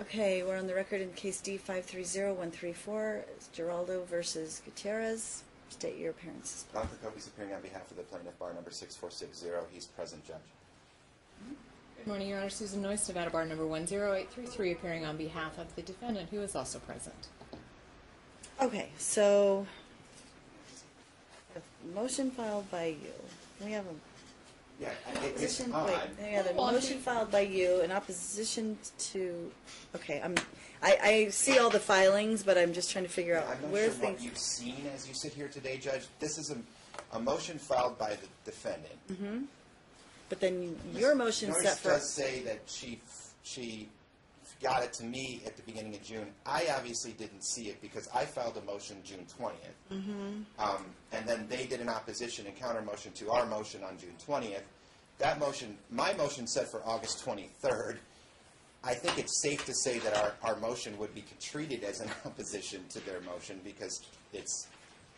Okay, we're on the record in case D-530134, Giraldo versus Gutierrez. State your appearances. Dr. Kobe's appearing on behalf of the plaintiff, bar number 6460. He's present, Judge. Good morning, Your Honor. Susan Noyce, Nevada bar number 10833, appearing on behalf of the defendant, who is also present. Okay, so a motion filed by you. We have a Yeah, it's Wait, odd. the motion filed by you in opposition to. Okay, I see all the filings, but I'm just trying to figure out I'm not where sure things. what you've seen as you sit here today, Judge. This is a motion filed by the defendant. Mm-hmm. But then your motion Notice set for. does say that she got it to me at the beginning of June. I obviously didn't see it because I filed a motion June 20th. Mm-hmm. And then they did an opposition and counter motion to our motion on June 20th. That motion, my motion set for August 23rd. I think it's safe to say that our motion would be treated as an opposition to their motion because it's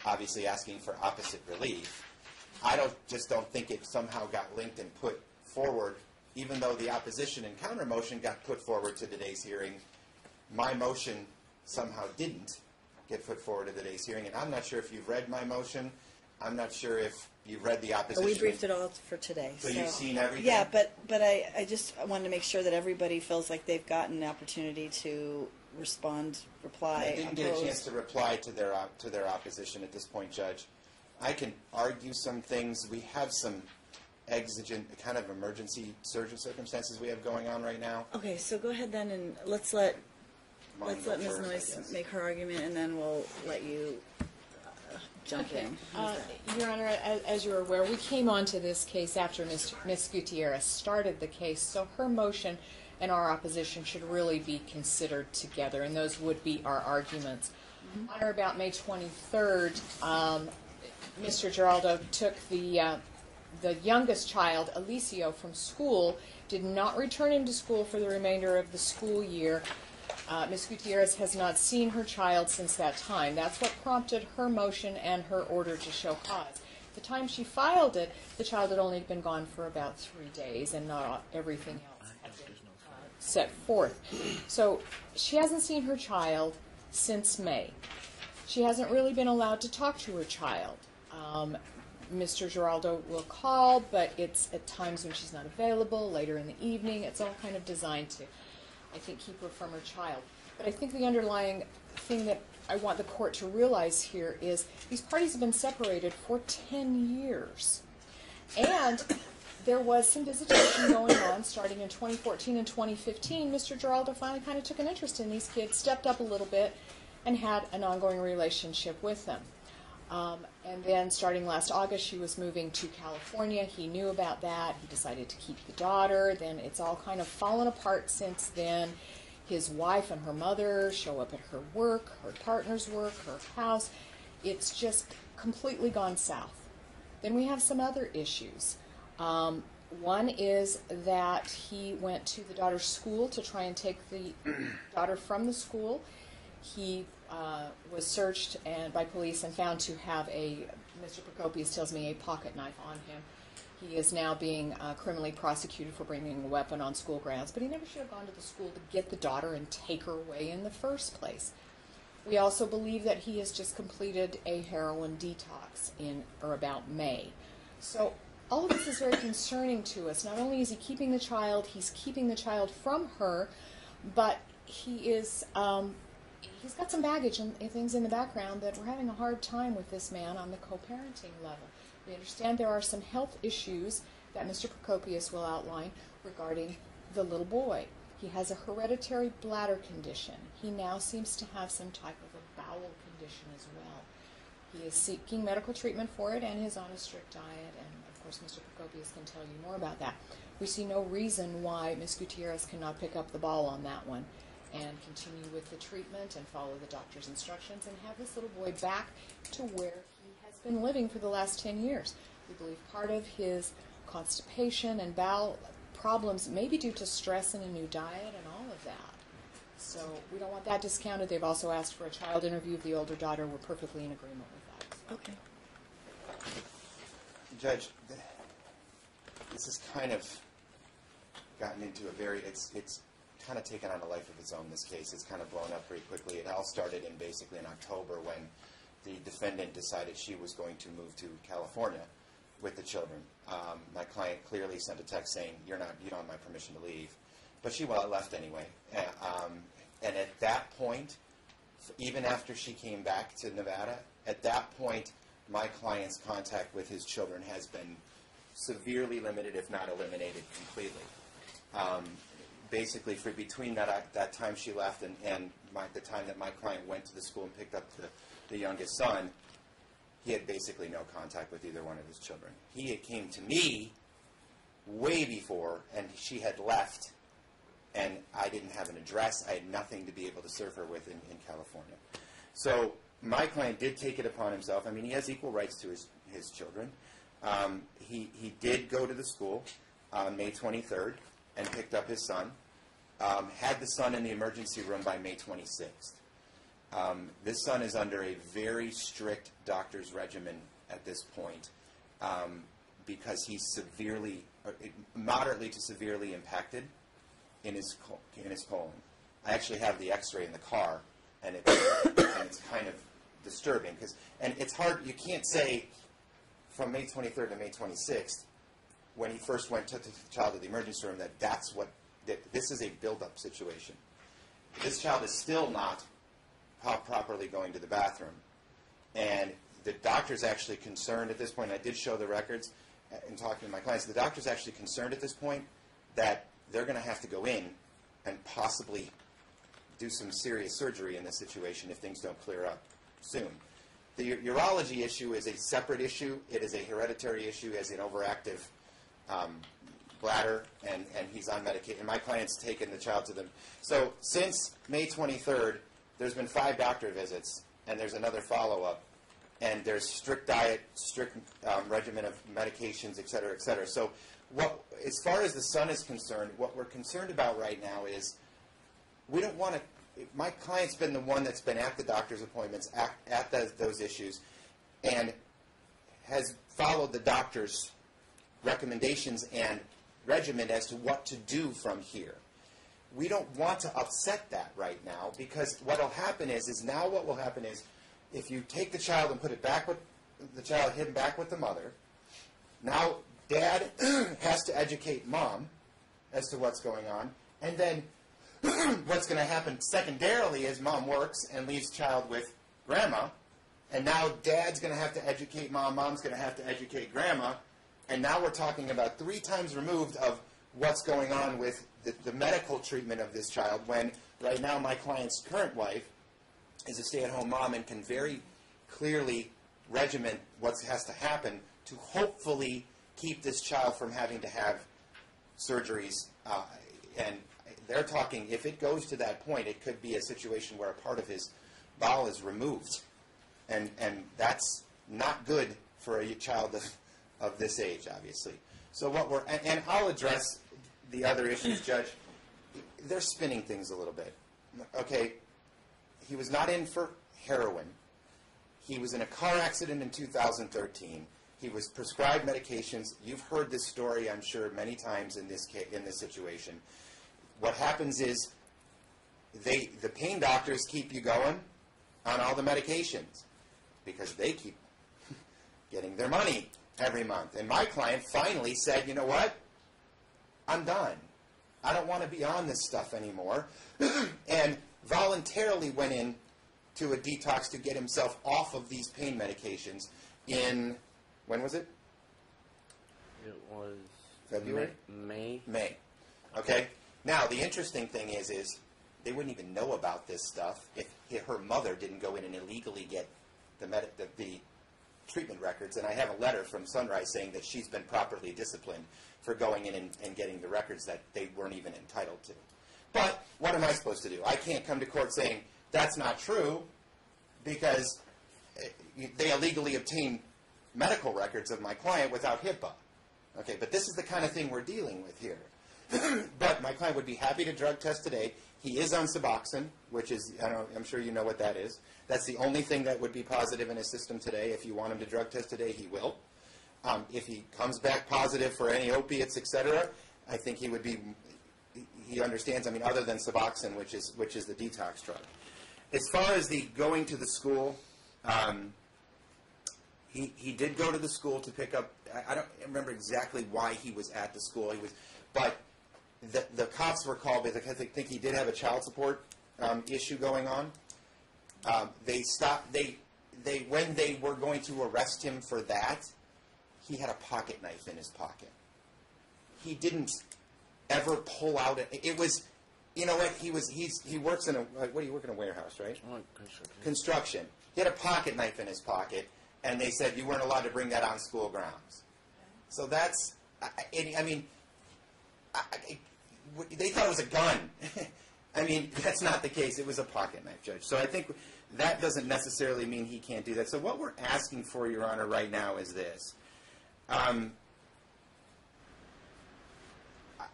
obviously asking for opposite relief. I just don't think it somehow got linked and put forward, even though the opposition and counter motion got put forward to today's hearing. My motion somehow didn't get put forward to today's hearing, and I'm not sure if you've read my motion. I'm not sure if you've read the opposition. We briefed it all for today. So you've seen everything? Yeah, but I just wanted to make sure that everybody feels like they've gotten an opportunity to respond, reply, I didn't get a chance to reply to their opposition at this point, Judge. I can argue some things. We have some exigent, kind of emergency surgery circumstances we have going on right now. Okay, so go ahead then, and let's let Mine go Ms. first, I Noyce guess. make her argument, and then we'll let you jump in. How's that? Your Honor, as you're aware, we came onto this case after Ms. Gutierrez started the case, so her motion and our opposition should really be considered together, and those would be our arguments. On or about May 23rd, Mr. Giraldo took the youngest child, Alicio, from school, did not return him to school for the remainder of the school year. Ms. Gutierrez has not seen her child since that time. That's what prompted her motion and her order to show cause. The time she filed it, the child had only been gone for about 3 days, and not everything else had been set forth. So she hasn't seen her child since May. She hasn't really been allowed to talk to her child. Mr. Giraldo will call, but it's at times when she's not available, later in the evening. It's all kind of designed to, I think, keep her from her child. But I think the underlying thing that I want the court to realize here is these parties have been separated for 10 years. And there was some visitation going on starting in 2014 and 2015. Mr. Giraldo finally kind of took an interest in these kids, stepped up a little bit, and had an ongoing relationship with them. And then starting last August, she was moving to California. He knew about that. He decided to keep the daughter. Then it's all kind of fallen apart since then. His wife and her mother show up at her work, her partner's work, her house. It's just completely gone south. Then we have some other issues. One is that he went to the daughter's school to try and take the daughter from the school. He was searched by police and found to have Mr. Procopius tells me, a pocket knife on him. He is now being criminally prosecuted for bringing a weapon on school grounds, but he never should have gone to the school to get the daughter and take her away in the first place. We also believe that he has just completed a heroin detox in or about May. So all of this is very concerning to us. Not only is he keeping the child, he's keeping the child from her, but he is he's got some baggage and things in the background that we're having a hard time with this man on the co-parenting level. We understand there are some health issues that Mr. Procopius will outline regarding the little boy. He has a hereditary bladder condition. He now seems to have some type of a bowel condition as well. He is seeking medical treatment for it and is on a strict diet, and of course Mr. Procopius can tell you more about that. We see no reason why Ms. Gutierrez cannot pick up the ball on that one and continue with the treatment and follow the doctor's instructions and have this little boy back to where he has been living for the last 10 years. We believe part of his constipation and bowel problems may be due to stress and a new diet and all of that. So we don't want that discounted. They've also asked for a child interview of the older daughter. We're perfectly in agreement with that. Okay. Judge, this has kind of gotten into a very, it's kind of taken on a life of its own, this case. It's kind of blown up pretty quickly. It all started in basically in October when the defendant decided she was going to move to California with the children. My client clearly sent a text saying, you don't have my permission to leave. But she left anyway. And at that point, even after she came back to Nevada, at that point, my client's contact with his children has been severely limited, if not eliminated completely. Basically, for between that time she left and the time that my client went to the school and picked up the youngest son, he had basically no contact with either one of his children. He had came to me way before, and she had left, and I didn't have an address. I had nothing to be able to serve her with in California. So my client did take it upon himself. I mean, he has equal rights to his children. He did go to the school on May 23rd and picked up his son. Had the son in the emergency room by May 26th. This son is under a very strict doctor's regimen at this point because he's moderately to severely impacted in his colon. I actually have the X-ray in the car, and it's kind of disturbing and it's hard. You can't say from May 23rd to May 26th when he first went to the child to the emergency room that this is a build-up situation. This child is still not properly going to the bathroom. And the doctor's actually concerned at this point. I did show the records in talking to my clients. The doctor's actually concerned at this point that they're going to have to go in and possibly do some serious surgery in this situation if things don't clear up soon. The urology issue is a separate issue. It is a hereditary issue as an overactive bladder, and he's on medication. My client's taken the child to them. So since May 23rd, there's been 5 doctor visits, and there's another follow-up, and there's strict diet, strict regimen of medications, et cetera, et cetera. So as far as the son is concerned, what we're concerned about right now is we don't want to – my client's been the one that's been at the doctor's appointments, at those issues, and has followed the doctor's recommendations and regimen as to what to do from here. We don't want to upset that right now because what will happen is if you take the child and put it back with the child hidden back with the mother, now dad has to educate mom as to what's going on, and then what's going to happen secondarily is mom works and leaves child with grandma, and now dad's going to have to educate mom, mom's going to have to educate grandma, and now we're talking about 3 times removed of what's going on with the medical treatment of this child when right now my client's current wife is a stay-at-home mom and can very clearly regiment what has to happen to hopefully keep this child from having to have surgeries. And they're talking, if it goes to that point, it could be a situation where a part of his bowel is removed. And that's not good for a child of this age, obviously. So and I'll address the other issues, Judge. They're spinning things a little bit. Okay, he was not in for heroin. He was in a car accident in 2013. He was prescribed medications. You've heard this story, I'm sure, many times in this situation. What happens is the pain doctors keep you going on all the medications because they keep getting their money every month. And my client finally said, you know what? I'm done. I don't want to be on this stuff anymore. And voluntarily went in to a detox to get himself off of these pain medications in, when was it? It was February? May. May. Okay? Now, the interesting thing is they wouldn't even know about this stuff if her mother didn't go in and illegally get the treatment records. And I have a letter from Sunrise saying that she's been properly disciplined for going in and getting the records that they weren't even entitled to. But what am I supposed to do? I can't come to court saying that's not true because they illegally obtained medical records of my client without HIPAA. Okay, but this is the kind of thing we're dealing with here. But my client would be happy to drug test today. He is on Suboxone, which is, I'm sure you know what that is. That's the only thing that would be positive in his system today. If you want him to drug test today, he will. If he comes back positive for any opiates, etc., I think he he understands. I mean, other than Suboxone, which is the detox drug. As far as the going to the school, he did go to the school to pick up. I don't remember exactly why he was at the school. But the cops were called because I think he did have a child support issue going on. They stopped. When they were going to arrest him for that, he had a pocket knife in his pocket. He didn't ever pull out it was, you know what, he works in what do you work in a warehouse, right? Construction. He had a pocket knife in his pocket, and they said you weren't allowed to bring that on school grounds. So that's, I mean, they thought it was a gun. I mean, that's not the case. It was a pocket knife, Judge. So I think that doesn't necessarily mean he can't do that. So what we're asking for, Your Honor, right now is this.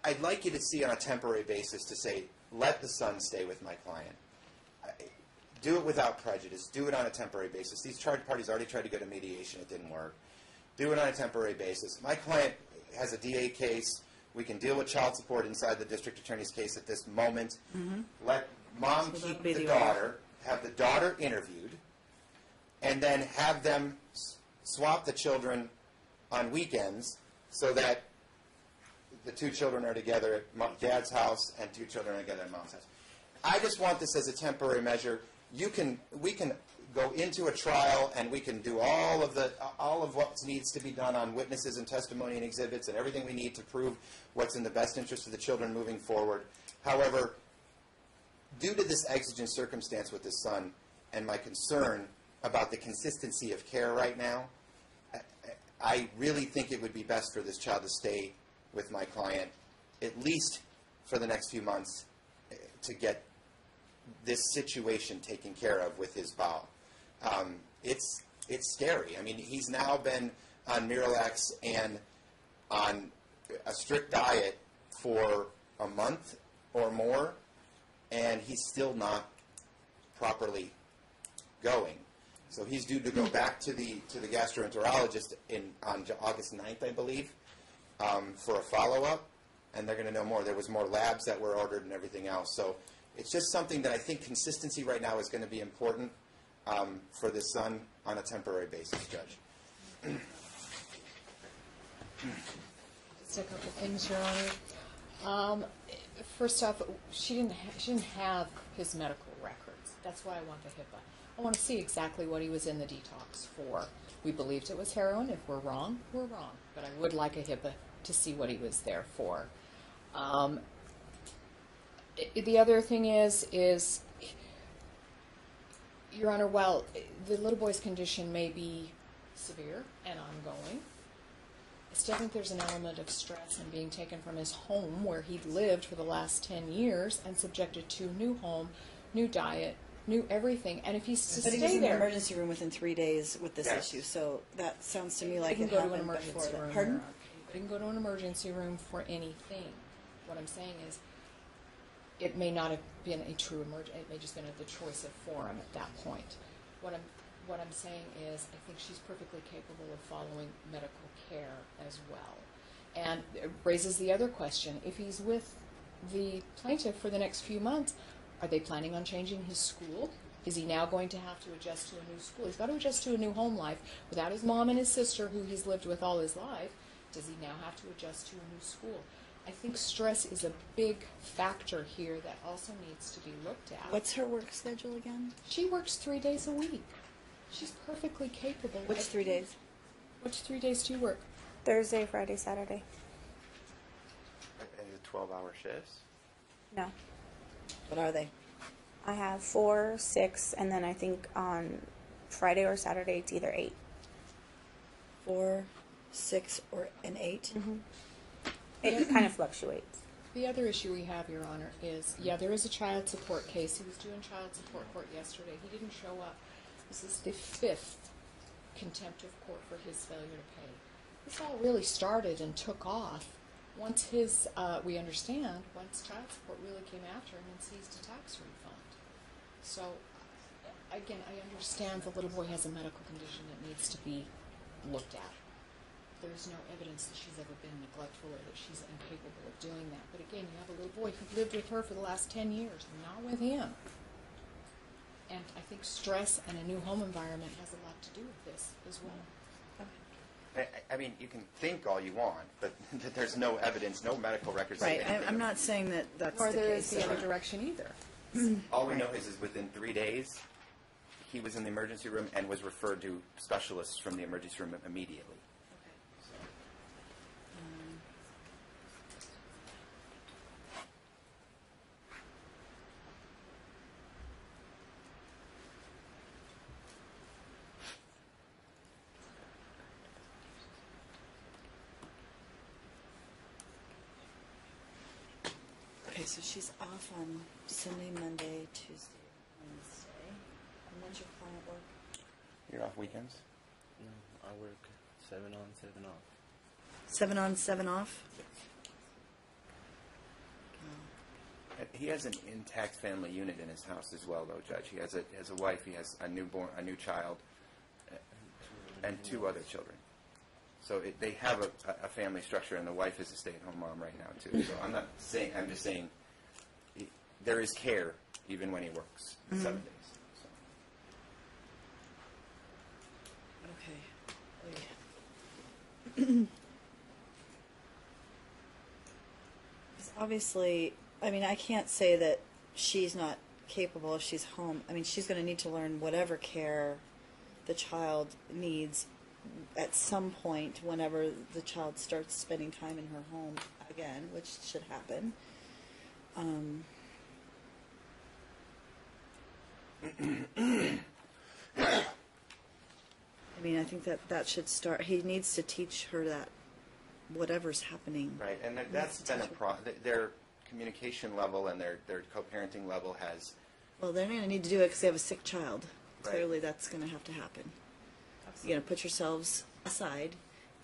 I'd like you to see on a temporary basis to say, let the son stay with my client. Do it without prejudice. Do it on a temporary basis. These charged parties already tried to go to mediation. It didn't work. Do it on a temporary basis. My client has a DA case. We can deal with child support inside the district attorney's case at this moment. Mm-hmm. Let mom keep the daughter, have the daughter interviewed, and then have them swap the children on weekends so that the two children are together at dad's house and two children are together at mom's house. I just want this as a temporary measure. We can go into a trial and we can do all of what needs to be done on witnesses and testimony and exhibits and everything we need to prove what's in the best interest of the children moving forward. However, due to this exigent circumstance with this son and my concern about the consistency of care right now, I really think it would be best for this child to stay with my client, at least for the next few months, to get this situation taken care of with his bowel. It's scary. I mean, he's now been on Miralax and on a strict diet for a month or more, and he's still not properly going. So he's due to go back to the gastroenterologist on August 9th, I believe, for a follow-up, and they're going to know more. There was more labs that were ordered and everything else. So it's just something that I think consistency right now is going to be important for this son on a temporary basis, Judge. Just a couple things, Your Honor. First off, she didn't have his medical records. That's why I want the HIPAA. I want to see exactly what he was in the detox for. We believed it was heroin. If we're wrong, we're wrong. But I would like a HIPAA to see what he was there for. The other thing is, Your Honor, while the little boy's condition may be severe and ongoing, I still think there's an element of stress in being taken from his home where he'd lived for the last 10 years and subjected to new home, new diet, new everything. And if he's to But stay he was in there, the emergency room within 3 days with this Yes. issue, so that sounds to me like he it can go to an happened emergency before that. room. Pardon? He can go to an emergency room for anything. What I'm saying is, it may not have been a true emergency. It may just been the choice of forum at that point. What I'm saying is, I think she's perfectly capable of following medical care as well. And it raises the other question: if he's with the plaintiff for the next few months, are they planning on changing his school? Is he now going to have to adjust to a new school? He's got to adjust to a new home life without his mom and his sister, who he's lived with all his life. Does he now have to adjust to a new school? I think stress is a big factor here that also needs to be looked at. What's her work schedule again? She works 3 days a week. She's perfectly capable. Which 3 days? Which 3 days do you work? Thursday, Friday, Saturday. And the 12-hour shifts? No. What are they? I have 4, 6, and then I think on Friday or Saturday it's either 8. 4, 6, or an 8? Mm-hmm. It kind of fluctuates. The other issue we have, Your Honor, is, there is a child support case. He was due in child support court yesterday. He didn't show up. This is the 5th contempt of court for his failure to pay. This all really started and took off once we understand, once child support really came after him and seized a tax refund. So, again, I understand the little boy has a medical condition that needs to be looked at. there's no evidence that she's ever been neglectful or that she's incapable of doing that. But again, you have a little boy who lived with her for the last 10 years, not with him. And I think stress and a new home environment has a lot to do with this as well. I mean, you can think all you want, but there's no evidence, no medical records. Right. I'm not saying that that's Or the there case. is the other direction either. All we know is within 3 days, he was in the emergency room and was referred to specialists from the emergency room immediately. Okay, so she's off on Sunday, Monday, Tuesday, Wednesday. And when's your client work? You're off weekends? No, I work 7 on, 7 off. 7 on, 7 off? He has an intact family unit in his house as well, though, Judge. He has a wife, he has a new child, and 2 other children. So they have a family structure, and the wife is a stay-at-home mom right now, too. So I'm just saying there is care even when he works 7 days. So. Okay. Obviously, I mean, I can't say that she's not capable if she's home. I mean, she's going to need to learn whatever care the child needs at some point whenever the child starts spending time in her home again, which should happen. I mean, I think that should start. He needs to teach her that whatever's happening. Right, and that's been a problem. Their communication level and their co-parenting level has... Well, they're going to need to do it because they have a sick child. Right. Clearly, that's going to have to happen. You're going to put yourselves aside,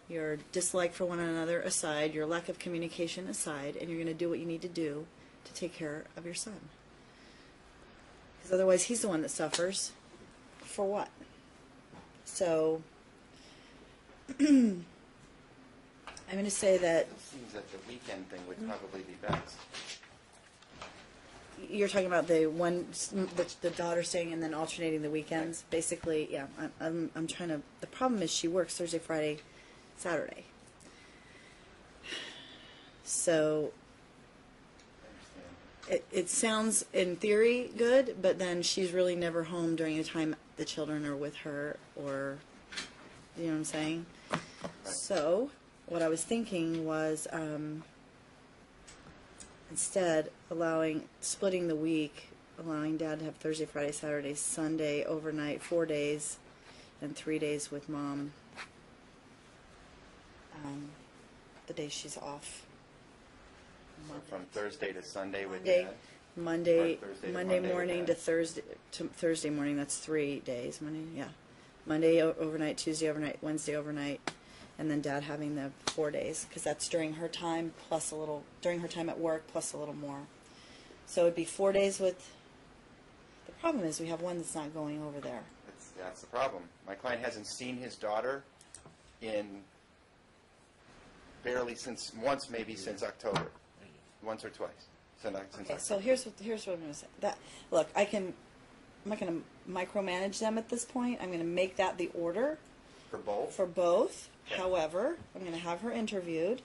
your dislike for one another aside, your lack of communication aside, and you're going to do what you need to do to take care of your son. Because otherwise, he's the one that suffers. For what? So, I'm going to say that... It seems that the weekend thing would probably be best. You're talking about the daughter staying and then alternating the weekends. Right. Basically, yeah. I'm trying to. The problem is she works Thursday, Friday, Saturday. So it sounds in theory good, but then she's really never home during the time the children are with her, or you know what I'm saying. Right. So what I was thinking was. Instead, splitting the week, allowing Dad to have Thursday, Friday, Saturday, Sunday, overnight, 4 days, and 3 days with Mom. The day she's off. So from Thursday to Sunday with Dad. Monday morning to Thursday morning. That's 3 days. Monday overnight, Tuesday overnight, Wednesday overnight. And then Dad having the 4 days, because that's during her time plus a little, during her time at work plus a little more. So it'd be 4 days with, the problem is we have one that's not going over there. That's the problem. My client hasn't seen his daughter in barely since October. Once or twice. Since October. So here's what I'm going to say. Look, I'm not going to micromanage them at this point. I'm going to make that the order. For both? For both. Okay. However, I'm going to have her interviewed,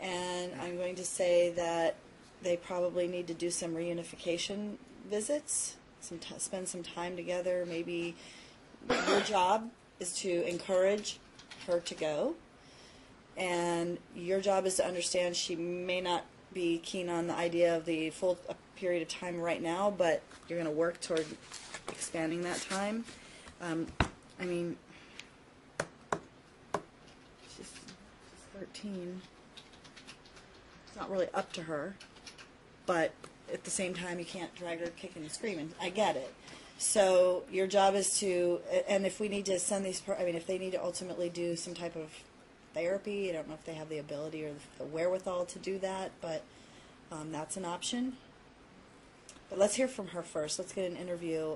and I'm going to say that they probably need to do some reunification visits, spend some time together. Maybe your job is to encourage her to go, and your job is to understand she may not be keen on the idea of the full period of time right now, but you're going to work toward expanding that time. I mean... She's 13. It's not really up to her, but at the same time, you can't drag her kicking and screaming. I get it. So your job is to, and if we need to send these, if they need to ultimately do some type of therapy, I don't know if they have the ability or the wherewithal to do that, but that's an option. But let's hear from her first. Let's get an interview,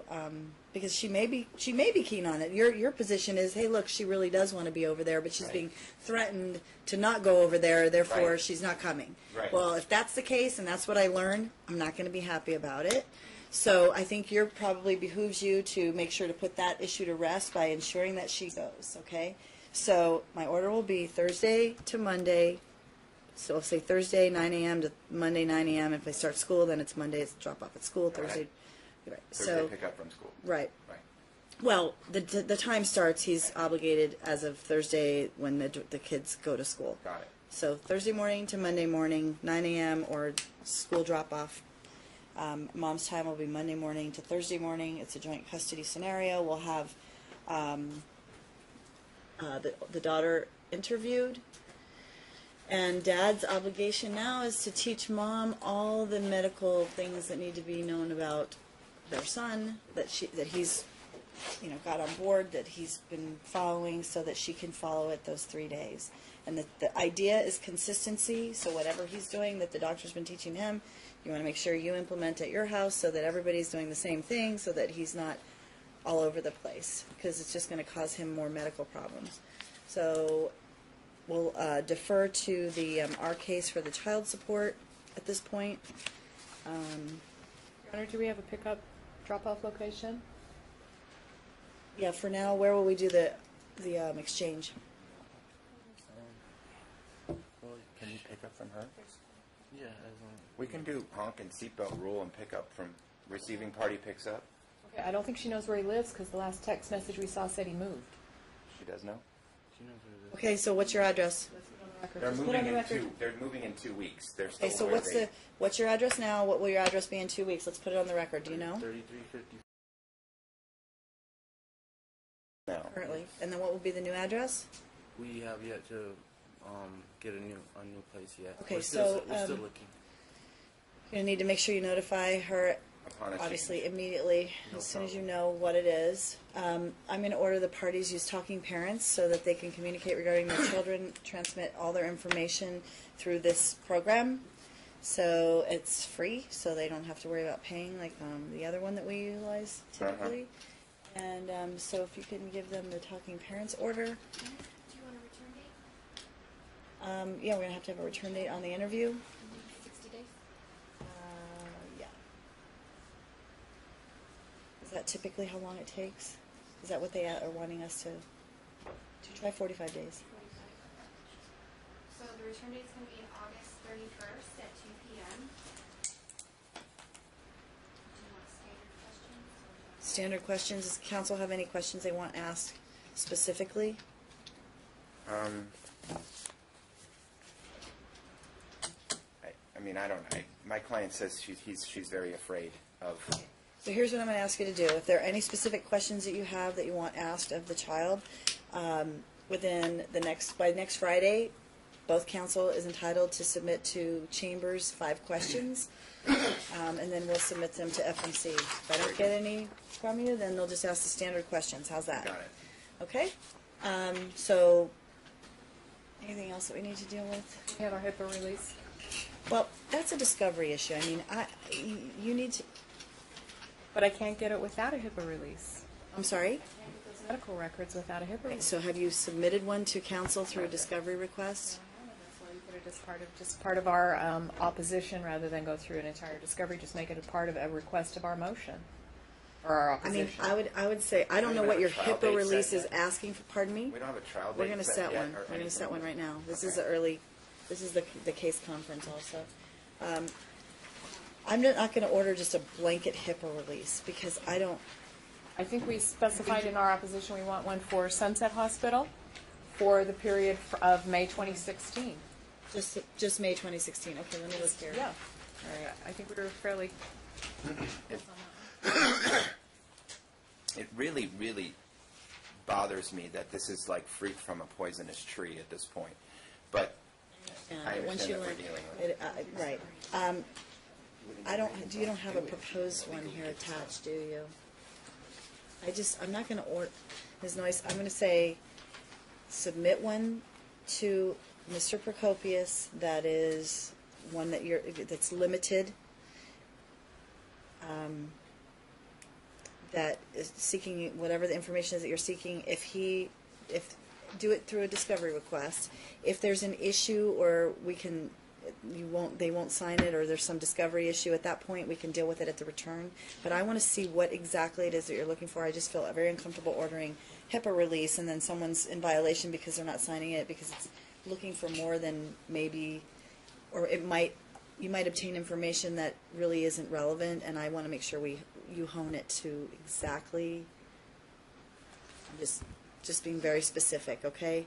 because she may be keen on it. Your position is, hey, look, she really does want to be over there, but she's being threatened to not go over there, therefore she's not coming. Right. Well, if that's the case, and that's what I learned, I'm not going to be happy about it. So I think you're probably behooves you to make sure to put that issue to rest by ensuring that she goes, okay? So my order will be Thursday to Monday. So I'll say Thursday 9 a.m. to Monday 9 a.m. If they start school, then it's Monday, it's drop off at school. Thursday, right. Thursday pick up from school. Right. Right. Well, the time starts. He's obligated as of Thursday when the kids go to school. Got it. So Thursday morning to Monday morning, 9 a.m. or school drop off. Mom's time will be Monday morning to Thursday morning. It's a joint custody scenario. We'll have the daughter interviewed. And Dad's obligation now is to teach Mom all the medical things that need to be known about their son, that he's, got on board, that he's been following, so that she can follow it those 3 days. And the idea is consistency. So whatever he's doing that the doctor's been teaching him, you want to make sure you implement at your house so that everybody's doing the same thing, so that he's not all over the place, because it's just going to cause him more medical problems. So we'll defer to the our case for the child support at this point. Your Honor, do we have a pickup drop-off location? Yeah, for now, where will we do the exchange? Well, can you pick up from her? Yeah, as long. We can do honk and seatbelt rule and pick up from receiving party picks up. Okay, I don't think she knows where he lives because the last text message we saw said he moved. She does know. She knows where it is. Okay, so what's your address? They're moving in 2 weeks. They're still Okay, so where what's your address now? What will your address be in 2 weeks? Let's put it on the record. Do you know? 3350. now. Currently. And then what will be the new address? We have yet to get a new place yet. Okay, we're still so, looking. You're going to need to make sure you notify her, Upon a obviously, change. immediately, No as soon as you problem. know what it is. I'm going to order the parties use talking parents so that they can communicate regarding their children, transmit all their information through this program. So it's free, so they don't have to worry about paying like the other one that we utilize typically. And so if you can give them the talking parents order. Do you want a return date? Yeah, we're going to have a return date on the interview. 60 days? Yeah. Is that typically how long it takes? Is that what they are wanting us to try? 45 days. 45. So the return date's going to be August 31st at 2 p.m. Do you want standard questions? Standard questions. Does council have any questions they want asked specifically? My client says she's very afraid of. So here's what I'm going to ask you to do. If there are any specific questions that you have that you want asked of the child, by next Friday, both council is entitled to submit to Chambers 5 questions, and then we'll submit them to FMC. If I don't get any from you, then they'll just ask the standard questions. How's that? Got it. Okay? So, anything else that we need to deal with? We have our HIPAA release. Well, that's a discovery issue. I mean, you need to. But I can't get it without a HIPAA release. I'm sorry? Can't get those medical records without a HIPAA release. So have you submitted one to council through a discovery request? That's why we put it as part of our opposition rather than go through an entire discovery. Just make it a part of a request of our motion or our I mean, opposition. I would say, I don't know We what don't your have a trial HIPAA date release set is yet. asking for. Pardon me? We don't have a trial date. We're going to set yet one. or We're going to set one anything. right now. This Okay. is the early. This is the case conference also. I'm not going to order just a blanket HIPAA release because I don't. I think we specified in our opposition we want one for Sunset Hospital for the period of May 2016. Just May 2016. Okay, let me look here. Yeah. All right. I think we were fairly. It really, really bothers me that this is like fruit from a poisonous tree at this point. But I And once understand you that we're learn, dealing with it. right. You don't have a proposed one here attached, do you? I'm not going to order, Ms. Noyce, I'm going to say, submit one to Mr. Procopius that is one that's limited. that is seeking whatever the information is that you're seeking. If do it through a discovery request. If there's an issue, or they won't sign it, or there's some discovery issue at that point, we can deal with it at the return. But I want to see what exactly it is that you're looking for. I just feel very uncomfortable ordering HIPAA release and then someone's in violation because they're not signing it, because it's looking for more than maybe, or you might obtain information that really isn't relevant, and I want to make sure you hone it to exactly, just being very specific, okay?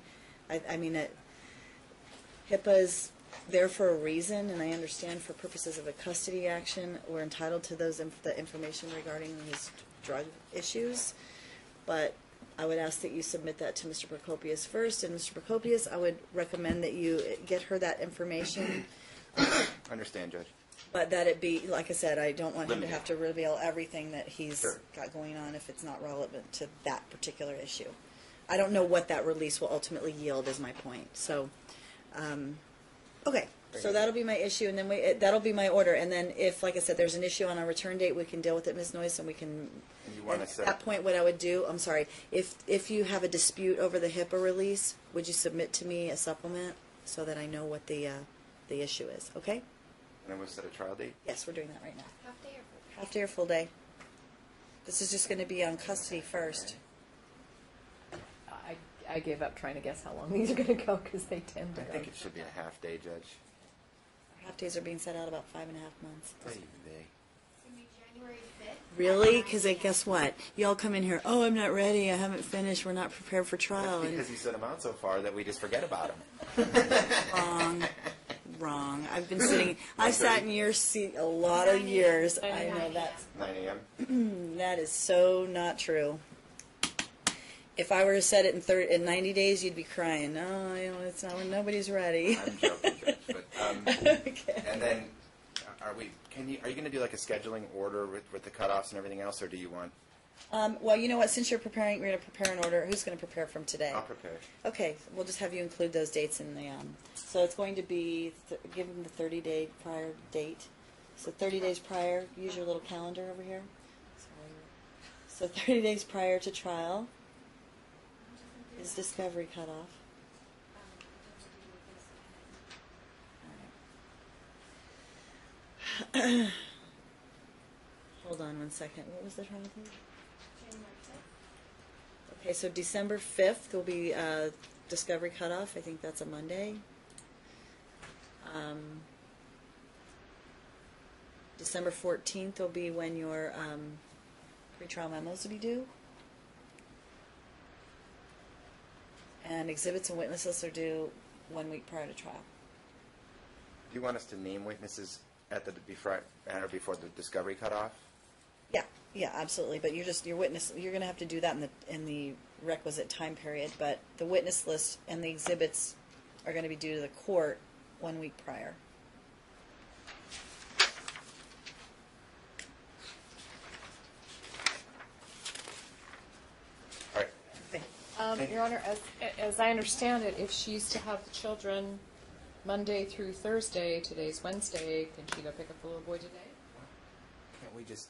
I mean, HIPAA is there for a reason, and I understand for purposes of a custody action, we're entitled to the information regarding his drug issues, but I would ask that you submit that to Mr. Procopius first, and Mr. Procopius, I would recommend that you get her that information. Understand, Judge. But that it be, like I said, I don't want him to Limited. have to reveal everything that he's Sure. got going on if it's not relevant to that particular issue. I don't know what that release will ultimately yield, is my point. So, okay. So that'll be my issue, and then that'll be my order. And then if, like I said, there's an issue on our return date, we can deal with it, Ms. Noyce, and we can. And you want to At set that point, what I would do, I'm sorry, if you have a dispute over the HIPAA release, would you submit to me a supplement so that I know what the issue is? Okay? and then we'll set a trial date? Yes, we're doing that right now. Half day or full day? Half day or full day? This is just going to be on custody first. I gave up trying to guess how long these are going to go because they tend to I go. think it should be a half-day, Judge. Half days are being set out about 5.5 months. Hey, It's gonna be January 5th. Really? at Because 9 a.m. guess what? Y'all come in here, oh, I'm not ready, I haven't finished, we're not prepared for trial. That's And because you set them out so far that we just forget about them. wrong. I've sat in your seat a lot of years. I know 9 that's 9 a.m.? that is so not true. If I were to set it in 90 days, you'd be crying. No, it's not when nobody's ready. I'm joking, Judge. But, Okay. and then, are you going to do like a scheduling order with the cutoffs and everything else, or do you want? Well, you know what? Since you're preparing, we're going to prepare an order. Who's going to prepare from today? I'll prepare. Okay, we'll just have you include those dates in the. So it's going to be give them the 30-day prior date. So 30 days prior. Use your little calendar over here. So 30 days prior to trial is discovery cutoff. Hold on one second. What was the trial date? January 5th. Okay, so December 5th will be discovery cutoff. I think that's a Monday. December 14th will be when your pretrial memos will be due. And exhibits and witnesses are due 1 week prior to trial. Do you want us to name witnesses at before the discovery cutoff? Yeah, absolutely. But you're going to have to do that in the requisite time period. But the witness list and the exhibits are going to be due to the court 1 week prior. All right. Okay. Your Honor, as I understand it, if she's to have the children Monday through Thursday, today's Wednesday, can she go pick up the little boy today? Can't we just?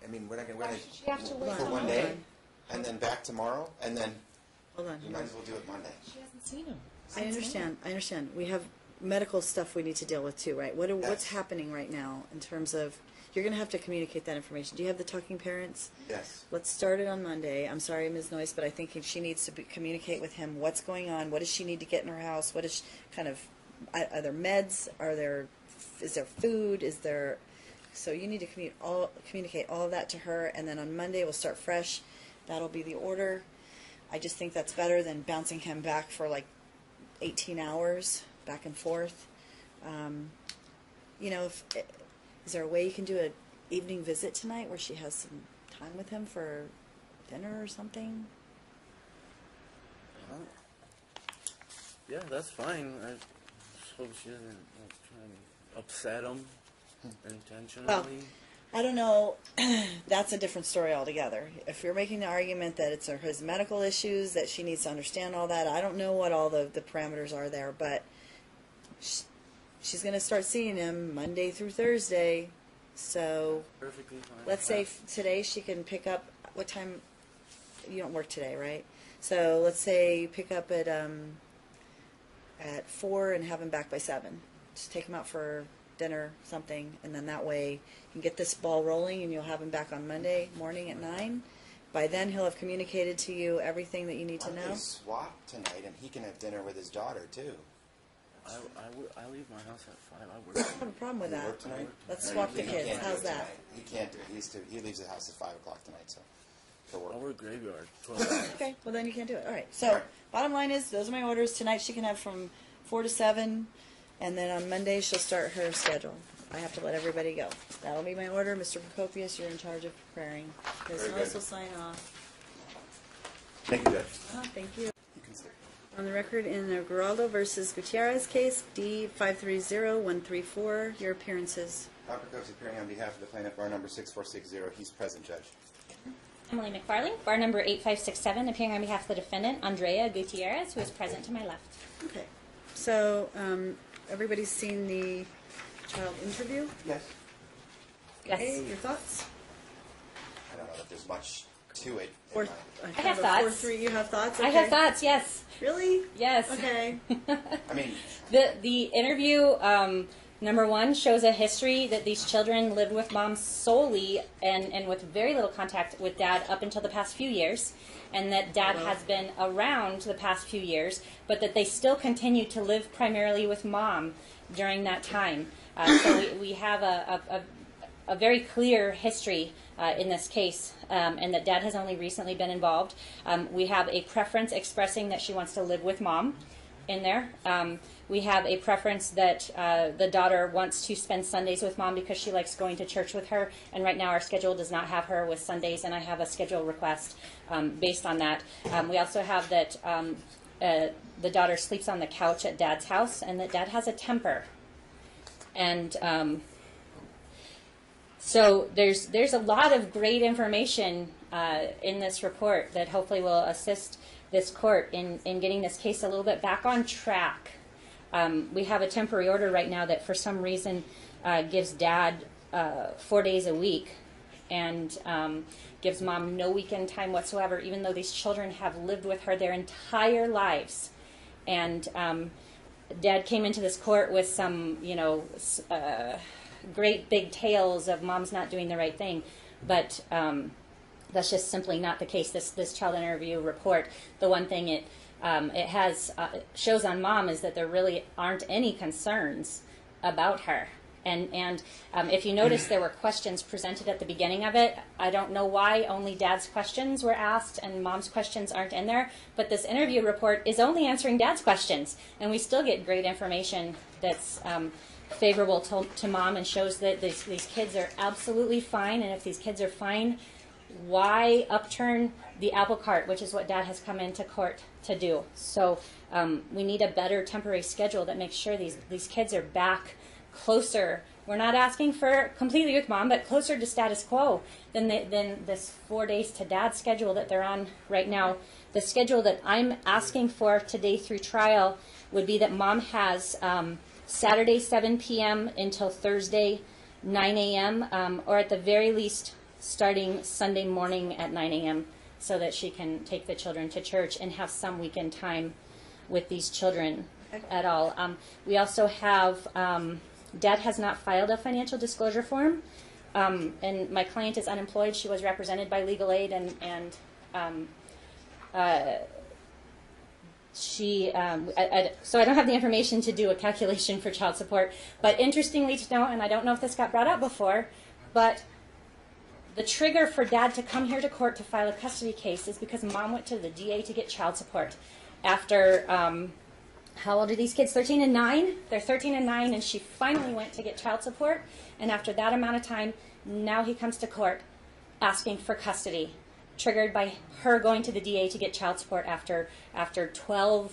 I mean, we're not going Why to should she have to wait for till one Monday? day, and then back tomorrow, and then Hold on. you might as well do it Monday. She hasn't seen him. I understand. We have medical stuff we need to deal with too, right? What's Yes. happening right now in terms of, you're going to have to communicate that information. Do you have the talking parents? Yes. Let's start it on Monday. I'm sorry, Ms. Noyce, but I think she needs to communicate with him what's going on. What does she need to get in her house? What is are there meds? Is there food? So you need to communicate all of that to her, and then on Monday we'll start fresh. That'll be the order. I just think that's better than bouncing him back for like 18 hours back and forth. Is there a way you can do an evening visit tonight where she has some time with him for dinner or something? Yeah, that's fine. I just hope she doesn't try and upset him intentionally. Well, I don't know. That's a different story altogether. If you're making the argument that it's his medical issues, that she needs to understand all that, I don't know what all the parameters are there, but she's going to start seeing him Monday through Thursday So Perfectly fine. let's say today she can pick up, what time, you don't work today, right? So let's say you pick up at 4 and have him back by 7. Just take him out for dinner, something, and then that way you can get this ball rolling and you'll have him back on Monday morning at 9. By then he'll have communicated to you everything that you need to know. Swap tonight, and he can have dinner with his daughter too. I leave my house at 5. I I work. don't have a problem with You that. work tonight? Let's swap the He kids. can't do How's it that? tonight. He can't do it. He leaves the house at 5 o'clock tonight, so he'll work. I work graveyard. 12 hours. Okay, well then you can't do it. All right. All So right. bottom line is, those are my orders. Tonight she can have from 4 to 7, and then on Monday she'll start her schedule. I have to let everybody go. That'll be my order. Mr. Procopius, you're in charge of preparing. Ms. Very Mills good. will sign off. Thank you, Judge. Thank you. You can sit. On the record in the Geraldo versus Gutierrez case, D530134, your appearances. Dr. Coates appearing on behalf of the plaintiff, bar number 6460. He's present, Judge. Emily McFarling, bar number 8567, appearing on behalf of the defendant, Andrea Gutierrez, who is present to my left. Okay. So, everybody's seen the child interview? Yes. Okay, Yes. your thoughts? I don't know if there's much to it. Or, I have thoughts. 4-3, you have thoughts? I Okay. have thoughts, yes. Really? Yes. Okay. I mean, The interview, number one, shows a history that these children lived with mom solely and with very little contact with dad up until the past few years, and that dad has been around the past few years, but that they still continue to live primarily with mom during that time. So we have a very clear history in this case, and that dad has only recently been involved. We have a preference expressing that she wants to live with mom in there. We have a preference that the daughter wants to spend Sundays with mom because she likes going to church with her, and right now our schedule does not have her with Sundays, and I have a schedule request based on that. We also have that the daughter sleeps on the couch at dad's house, and that dad has a temper. And so there's a lot of great information in this report that hopefully will assist this court in getting this case a little bit back on track. We have a temporary order right now that for some reason gives dad 4 days a week and gives mom no weekend time whatsoever, even though these children have lived with her their entire lives. And dad came into this court with some, great big tales of mom's not doing the right thing, but that's just simply not the case. This child interview report, the one thing it has shows on mom is that there really aren't any concerns about her. And if you notice, there were questions presented at the beginning of it. I don't know why only dad's questions were asked and mom's questions aren't in there, but this interview report is only answering dad's questions, and we still get great information that's favorable to mom and shows that these kids are absolutely fine, and if these kids are fine, why upturn the apple cart, which is what dad has come into court to do. So we need a better temporary schedule that makes sure these kids are back closer. We're not asking for completely with mom, but closer to status quo than this 4 days to dad schedule that they're on right now. The schedule that I'm asking for today through trial would be that mom has Saturday 7 p.m. until Thursday 9 a.m. Or at the very least starting Sunday morning at 9 a.m. so that she can take the children to church and have some weekend time with these children at all. We also have, dad has not filed a financial disclosure form, and my client is unemployed. She was represented by legal aid, and so I don't have the information to do a calculation for child support. But interestingly to note, and I don't know if this got brought up before, but the trigger for dad to come here to court to file a custody case is because mom went to the DA to get child support. After, how old are these kids? 13 and 9? They're 13 and 9, and she finally went to get child support. And after that amount of time, now he comes to court asking for custody, triggered by her going to the DA to get child support after 12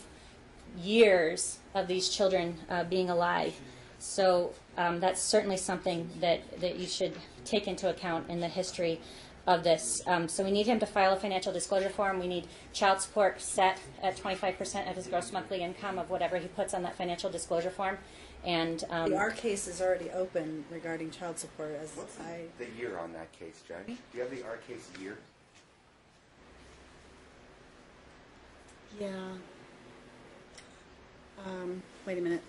years of these children being alive. So that's certainly something that you should take into account in the history of this. So we need him to file a financial disclosure form. We need child support set at 25% of his gross monthly income of whatever he puts on that financial disclosure form. And Our case is already open regarding child support. As What's the year on that case, Judge? Do you have the our case year? Yeah. Wait a minute.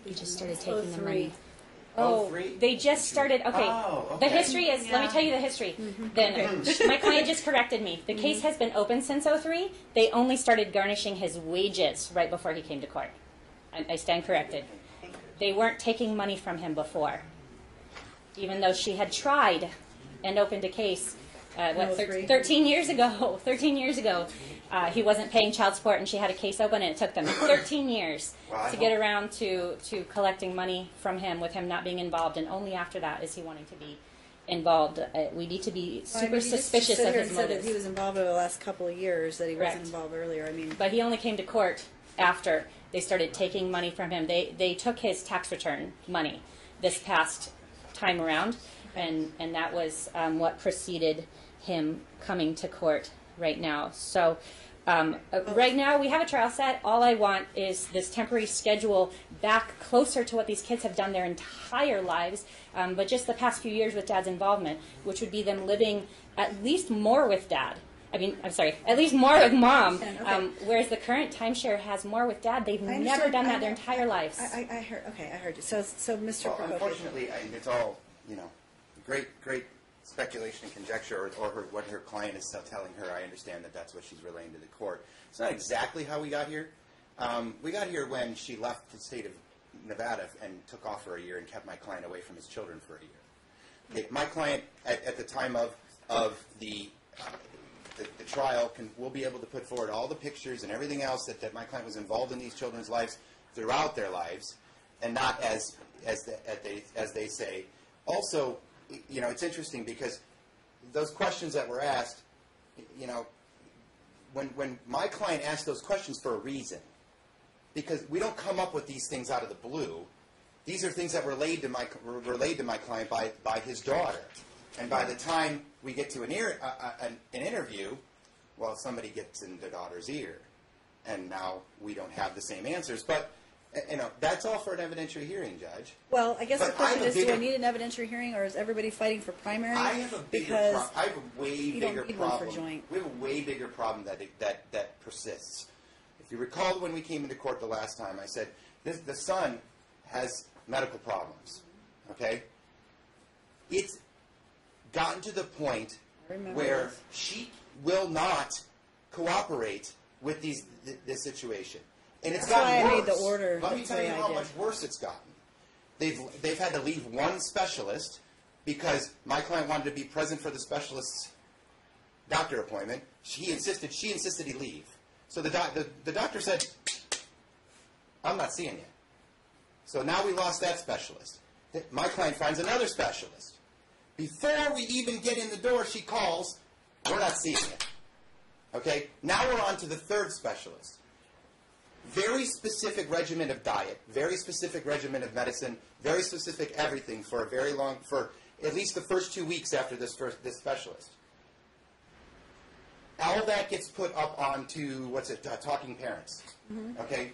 we just started taking the 03. money. Oh, Oh, three? they just started. Okay. Oh, The okay. history is. Let me tell you the history. Then my client just corrected me. The case has been open since '03. They only started garnishing his wages right before he came to court. I stand corrected. They weren't taking money from him before, even though she had tried and opened a case. 13 years ago. 13 years ago, he wasn't paying child support, and she had a case open, and it took them 13 years to get around to collecting money from him, with him not being involved, and only after that is he wanting to be involved. We need to be super suspicious of his said that motives. he was involved over the last couple of years, that he Correct. wasn't involved earlier. I mean, But he only came to court after they started taking money from him. They took his tax return money this past time around, and that was what preceded him coming to court right now. So right now we have a trial set. All I want is this temporary schedule back closer to what these kids have done their entire lives, but just the past few years with Dad's involvement, which would be them living at least more with Dad. At least more with Mom. Okay. Whereas the current timeshare has more with Dad. They've never done that their entire lives. I heard. Okay, I heard you. So Mr. Well, Prokopiev. unfortunately, it's all, great speculation and conjecture, or what her client is telling her. I understand that that's what she's relaying to the court. It's not exactly how we got here. We got here when she left the state of Nevada and took off for a year and kept my client away from his children for a year. Okay, my client, at the time of the trial, will be able to put forward all the pictures and everything else that my client was involved in these children's lives throughout their lives, and not as they say. Also, it's interesting because those questions that were asked, when my client asked those questions for a reason, because we don't come up with these things out of the blue. These are things that were relayed to my client by his daughter. And by the time we get to an interview, well, somebody gets in the daughter's ear. And now we don't have the same answers. But, that's all for an evidentiary hearing, Judge. Well, I guess the But question I have a is, do I bigger- need an evidentiary hearing, or is everybody fighting for primary? I have a bigger because I have a way you don't bigger need one for problem. joint. We have a way bigger problem that persists. If you recall, when we came into court the last time, I said the son has medical problems. Okay, it's gotten to the point where she will not cooperate with this situation, and it's That's why gotten I worse. made the order Let me the tell way you I how did. much worse it's gotten. They've had to leave one specialist because my client wanted to be present for the specialist's doctor appointment. She insisted he leave. So the doctor said, "I'm not seeing you." So now we lost that specialist. My client finds another specialist. Before we even get in the door, she calls, "We're not seeing you." Okay? Now we're on to the third specialist. Very specific regimen of diet, very specific regimen of medicine, very specific everything for at least the first 2 weeks after this specialist. All that gets put up onto, Talking Parents. Okay?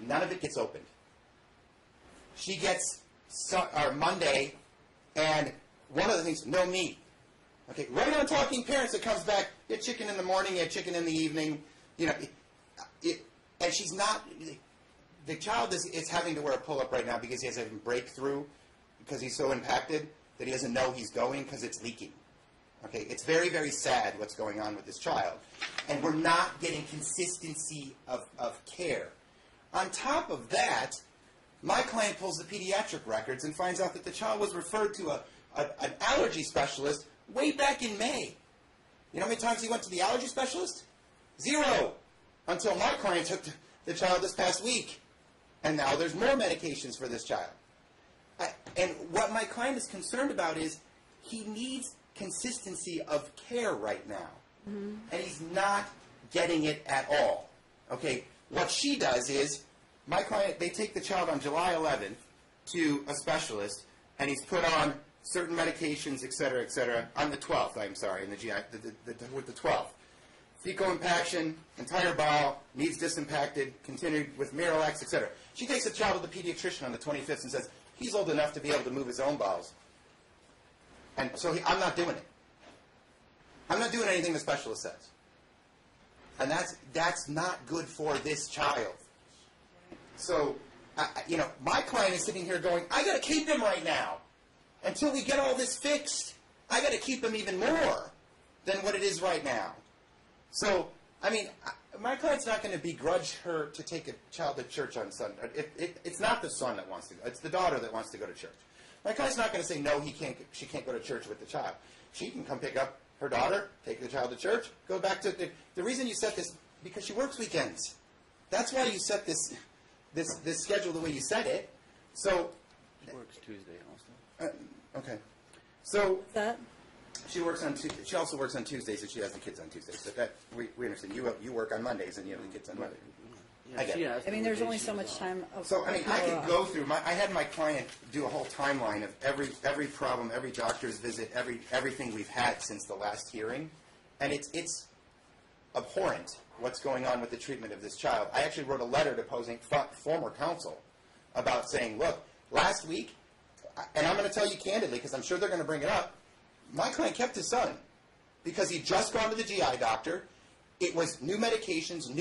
None of it gets opened. She gets Monday, and one of the things, no meat. Okay, right on Talking Parents, it comes back, you had chicken in the morning, you had chicken in the evening, and she's not, the child is having to wear a pull-up right now because he has a breakthrough, because he's so impacted that he doesn't know he's going because it's leaking. Okay, it's very, very sad what's going on with this child. And we're not getting consistency of care. On top of that, my client pulls the pediatric records and finds out that the child was referred to an allergy specialist way back in May. You know how many times he went to the allergy specialist? 0. Until my client took the child this past week. And now there's more medications for this child. And what my client is concerned about is he needs consistency of care right now. And he's not getting it at all. Okay, what she does is, my client, they take the child on July 11th to a specialist, and he's put on certain medications, et cetera, on the 12th, I'm sorry, in the GI, with the 12th. Fecal impaction, entire bowel, needs disimpacted, continued with Miralax, et cetera. She takes the child to the pediatrician on the 25th and says, he's old enough to be able to move his own bowels. And so I'm not doing it. I'm not doing anything the specialist says. And that's not good for this child. So, my client is sitting here going, I got to keep him right now. Until we get all this fixed, I got to keep him even more than what it is right now. So, my client's not going to begrudge her to take a child to church on Sunday. It's not the son that wants to go. It's the daughter that wants to go to church. My client's not going to say, no, she can't go to church with the child. She can come pick up her daughter, take the child to church, go back to the reason you set this, because she works weekends. That's why you set this schedule the way you set it. So She works Tuesday also. Okay. So That? she works on. She also works on Tuesdays, and she has the kids on Tuesdays. So that we understand. You work on Mondays, and you have the kids on Monday. Yeah, I get she it. asked I mean, me there's what only day so she much was off. time. So I could go through. I had my client do a whole timeline of every problem, every doctor's visit, everything we've had since the last hearing, and it's abhorrent what's going on with the treatment of this child. I actually wrote a letter deposing former counsel about saying, look, last week, and I'm going to tell you candidly because I'm sure they're going to bring it up, my client kept his son because he'd just gone to the GI doctor. It was new medications, and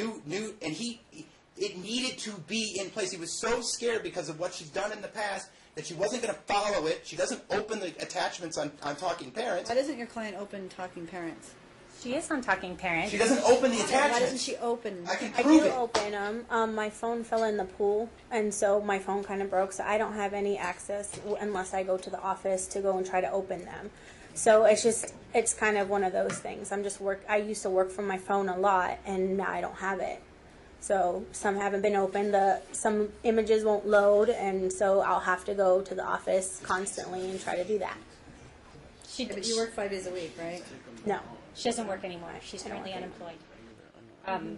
it needed to be in place. He was so scared because of what she's done in the past that she wasn't going to follow it. She doesn't open the attachments on Talking Parents. Why doesn't your client open Talking Parents? She is on Talking Parents. She doesn't open the attachments. Why doesn't she open? I can I prove do it. open them. My phone fell in the pool, and so my phone kind of broke, so I don't have any access unless I go to the office to go and try to open them. So it's kind of one of those things. I used to work from my phone a lot, and now I don't have it. So some haven't been opened. Some images won't load, and so I'll have to go to the office constantly and try to do that. Yeah, but you work 5 days a week, right? No, She doesn't work anymore. She's currently unemployed.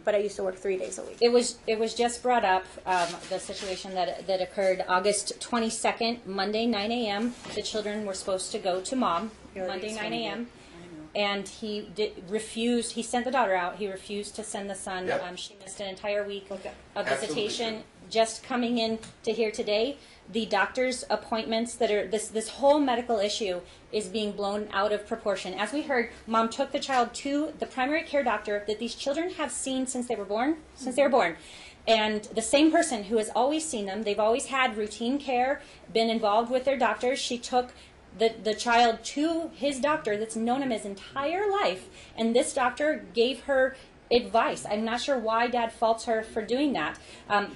but I used to work 3 days a week. It was just brought up, the situation that occurred August 22nd, Monday, 9 a.m. The children were supposed to go to mom, Yeah, Monday, it's 9 funny. a.m. And he refused. He sent the daughter out. He refused to send the son. Yep. She missed an entire week Okay. of Absolutely visitation. true. Just coming in to here today, the doctor's appointments that are this whole medical issue is being blown out of proportion. As we heard, mom took the child to the primary care doctor that these children have seen since they were born. And the same person who has always seen them, they've always had routine care, been involved with their doctors. She took the child to his doctor that's known him his entire life, and this doctor gave her advice. I'm not sure why Dad faults her for doing that,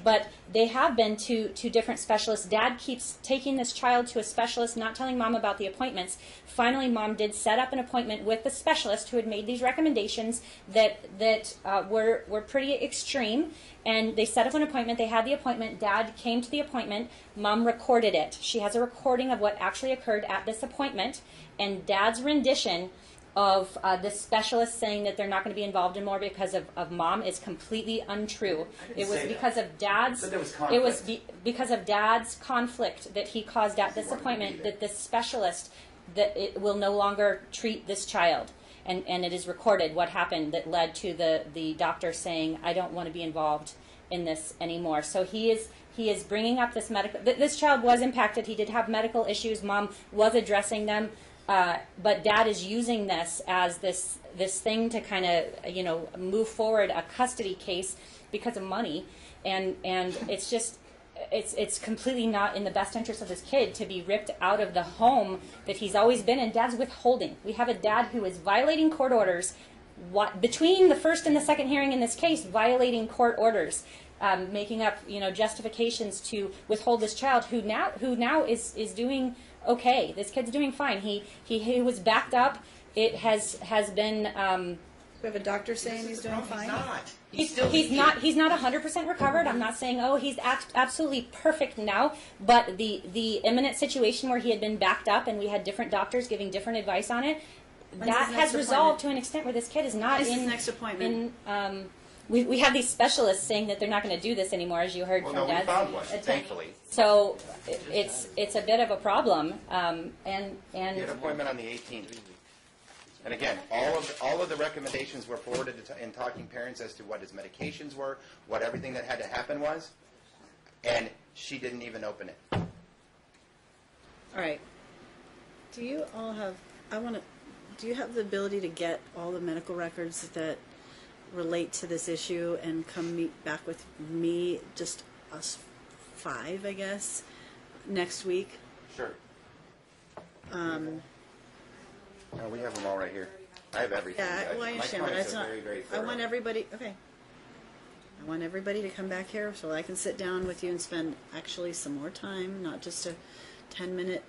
but they have been to different specialists. Dad keeps taking this child to a specialist, not telling Mom about the appointments. Finally, Mom did set up an appointment with the specialist who had made these recommendations that were pretty extreme, and they set up an appointment. They had the appointment. Dad came to the appointment. Mom recorded it. She has a recording of what actually occurred at this appointment, and Dad's rendition of this specialist saying that they're not going to be involved anymore because of Mom is completely untrue. It was because of Dad's. But there was It was conflict. because of Dad's conflict that he caused at this appointment that this specialist that it will no longer treat this child. And it is recorded what happened that led to the doctor saying, I don't want to be involved in this anymore. So he is bringing up this medical. This child was impacted. He did have medical issues. Mom was addressing them. But Dad is using this as this thing to kind of move forward a custody case because of money, and it's just it's completely not in the best interest of this kid to be ripped out of the home that he's always been in. Dad's withholding. We have a dad who is violating court orders. Between the first and the second hearing in this case, violating court orders, making up justifications to withhold this child who now is doing okay. This kid's doing fine. He was backed up. It has been. We have a doctor saying he's doing fine. He's not. He's not 100% recovered. I'm not saying he's absolutely perfect now. But the imminent situation where he had been backed up and we had different doctors giving different advice on it, When's that his has next resolved to an extent where this kid is not When's in his next appointment? we have these specialists saying that they're not going to do this anymore, as you heard Well, from no, we Dad. found one, thankfully. So it's a bit of a problem, and We had an appointment on the 18th. And again, all of the recommendations were forwarded in Talking Parents as to what his medications were, what everything that had to happen was, and she didn't even open it. All right. Do you all have? Do you have the ability to get all the medical records that relate to this issue and come meet back with me, just us 5, I guess, next week? Sure. No, we have them all right here. I have everything. Yeah, well, I understand, My but clients it's are not. very, very I thorough. want everybody. Okay. I want everybody to come back here so I can sit down with you and spend actually some more time, not just a 10-minute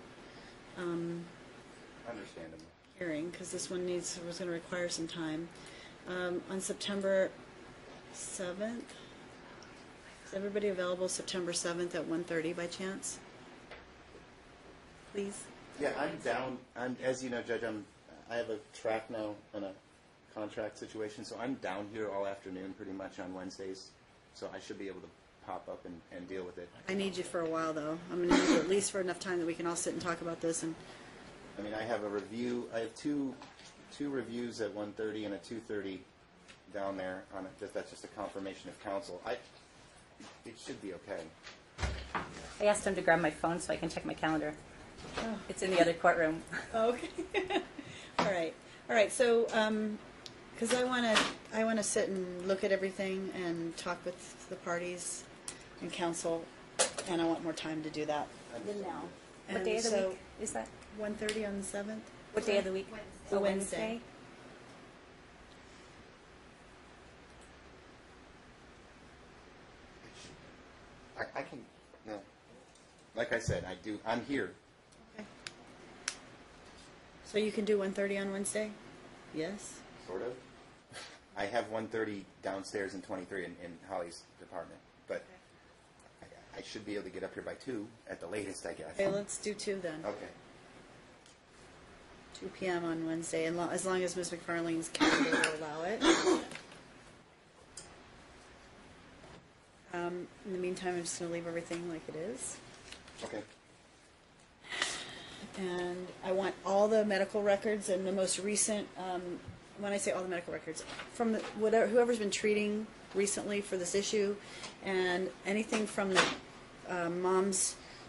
Understandable. hearing, because this one was going to require some time. On September 7th, is everybody available September 7th at 1:30 by chance? Please. Yeah, I'm down. As you know, Judge, I have a track now on a contract situation, so I'm down here all afternoon pretty much on Wednesdays, so I should be able to pop up and deal with it. I need you for a while, though. I'm going to need you at least for enough time that we can all sit and talk about this. And I mean, I have a review. I have two reviews at 1:30 and at 2:30 down there. That's just a confirmation of counsel. It should be okay. I asked him to grab my phone so I can check my calendar. It's in the other courtroom. okay. All right. So, because I want to sit and look at everything and talk with the parties and counsel, and I want more time to do that than now. What day of the week is that? 1:30 on the 7th. What day of the week? A Wednesday. I can. No. Like I said, I'm here. Okay. So you can do 1:30 on Wednesday? Yes. Sort of. I have 1:30 downstairs in 23 in Holly's department, but I should be able to get up here by 2 at the latest, I guess. Okay, let's do 2 then. Okay. 2 p.m. on Wednesday, and as long as Ms. McFarlane's calendar will allow it. In the meantime, I'm just going to leave everything like it is. Okay. And I want all the medical records and the most recent, when I say all the medical records, from whoever's been treating recently for this issue, and anything from the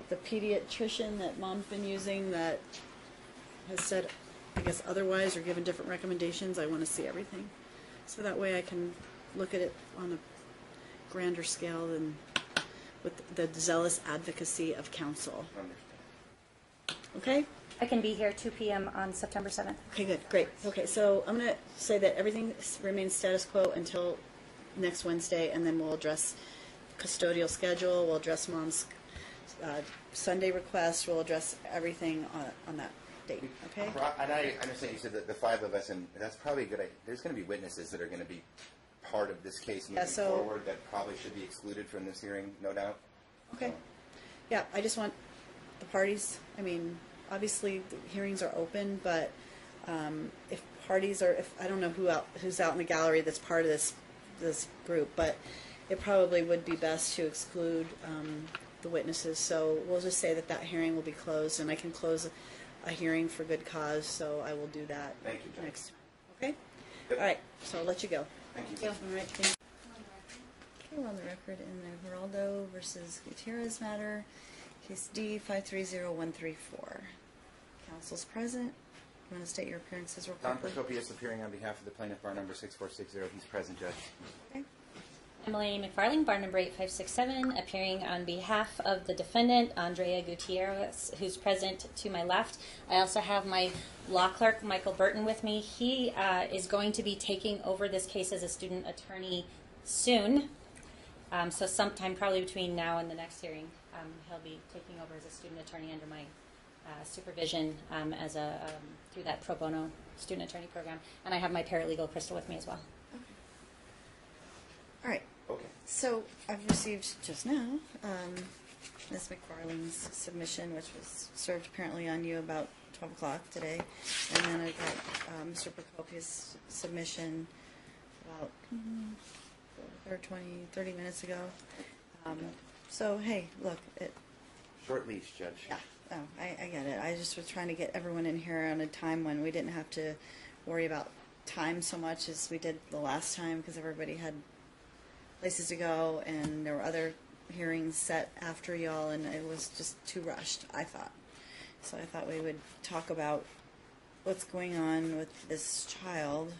the pediatrician that mom's been using that has said, I guess, otherwise or given different recommendations. I want to see everything. So that way I can look at it on a grander scale than with the zealous advocacy of counsel. Understand. Okay? I can be here 2 p.m. on September 7th. Okay, good. Great. Okay, so I'm going to say that everything remains status quo until next Wednesday, and then we'll address custodial schedule, we'll address mom's Sunday request, we'll address everything on that date. Okay? And I understand you said that the 5 of us, and that's probably a good idea. There's going to be witnesses that are going to be part of this case moving forward that probably should be excluded from this hearing, no doubt. Okay. Yeah, I just want the parties, I mean, obviously the hearings are open, but if parties are, I don't know who's out in the gallery that's part of this group, but it probably would be best to exclude the witnesses. So we'll just say that hearing will be closed, and I can close a hearing for good cause, so I will do that. Thank you, Jen. Next. Okay? Yep. All right, so I'll let you go. Thank you. All right, thank you. Okay, we're on the record in the Geraldo versus Gutierrez matter, case D 530134. Council's present. You want to state your appearances real Don quickly? Procopius appearing on behalf of the plaintiff, bar number 6460. He's present, Judge. Okay. Emily McFarling, bar number 8567, appearing on behalf of the defendant, Andrea Gutierrez, who's present to my left. I also have my law clerk, Michael Burton, with me. He is going to be taking over this case as a student attorney soon. So sometime probably between now and the next hearing, he'll be taking over as a student attorney under my supervision as through that pro bono student attorney program. And I have my paralegal, Crystal, with me as well. All right. Okay. So I've received just now Ms. McFarling's submission, which was served apparently on you about 12 o'clock today. And then I've got Mr. Procopius' submission about or 30 minutes ago. So, hey, look, Short leash, Judge. yeah, oh, I get it. I just was trying to get everyone in here on a time when we didn't have to worry about time so much as we did the last time, because everybody had places to go, and there were other hearings set after y'all, and it was just too rushed, I thought. So I thought we would talk about what's going on with this child,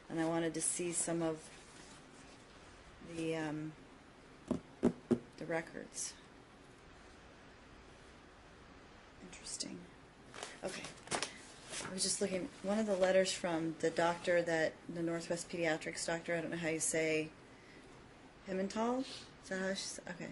and I wanted to see some of the records. Interesting. Okay. I was just looking, one of the letters from the doctor the Northwest Pediatrics doctor, I don't know how you say, Pimental? Is that how she's, okay.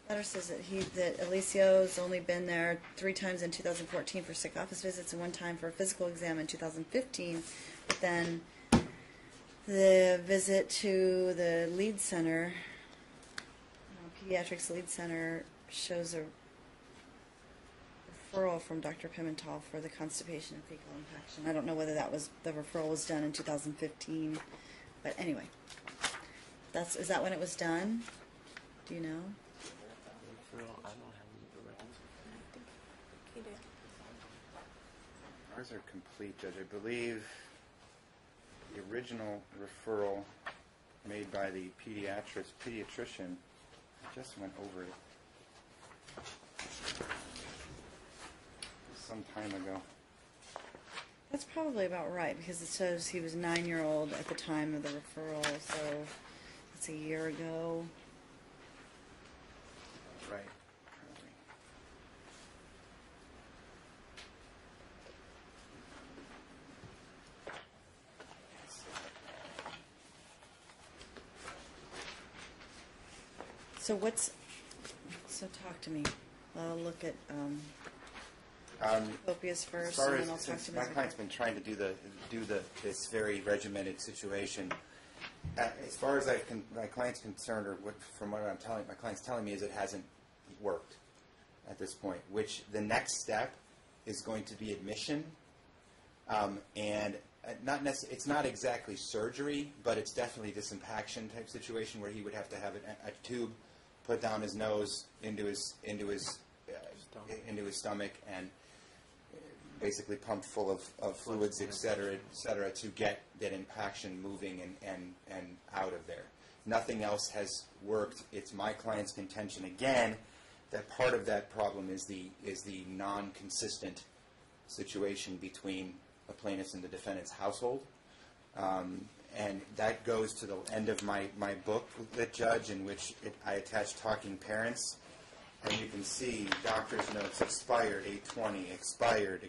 Letter says that Alicio's only been there 3 times in 2014 for sick office visits and 1 time for a physical exam in 2015. But then the visit to the lead center, pediatrics lead center, shows a referral from Dr. Pimental for the constipation and fecal impaction. I don't know whether the referral was done in 2015, but anyway, is that when it was done? Do you know? I don't have any records. Ours are complete, Judge. I believe the original referral made by the pediatrician, I just went over it some time ago. That's probably about right, because it says he was 9-year-old at the time of the referral, so that's a year ago. Right. So talk to me. I'll look at copious first, As far and then I'll as, talk since to my Ms. client's been trying to do this very regimented situation, as far as my client's concerned, or from what my client's telling me, is it hasn't worked at this point. Which the next step is going to be admission, and it's not exactly surgery, but it's definitely disimpaction type situation where he would have to have a tube put down his nose into his stomach and basically pumped full of fluids, et cetera, to get that impaction moving and out of there. Nothing else has worked. It's my client's contention again that part of that problem is the non-consistent situation between the plaintiff's and the defendant's household. And that goes to the end of my book, The Judge, in which I attach talking parents. And you can see doctor's notes expired, 8/20, expired,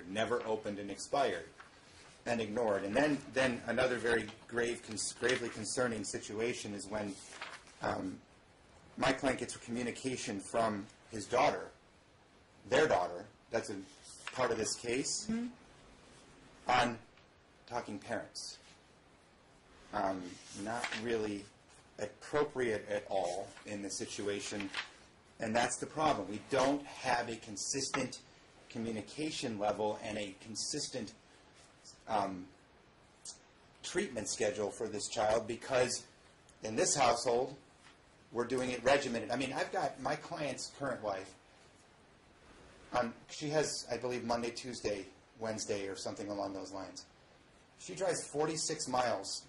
never opened and expired, and ignored. And then another very gravely concerning situation is when my client gets a communication from his daughter, their daughter, that's a part of this case, on talking parents. Not really appropriate at all in the situation, and that's the problem. We don't have a consistent communication level and a consistent treatment schedule for this child, because in this household we're doing it regimented. I mean, I've got my client's current wife, she has, I believe, Monday, Tuesday, Wednesday, or something along those lines. She drives 46 miles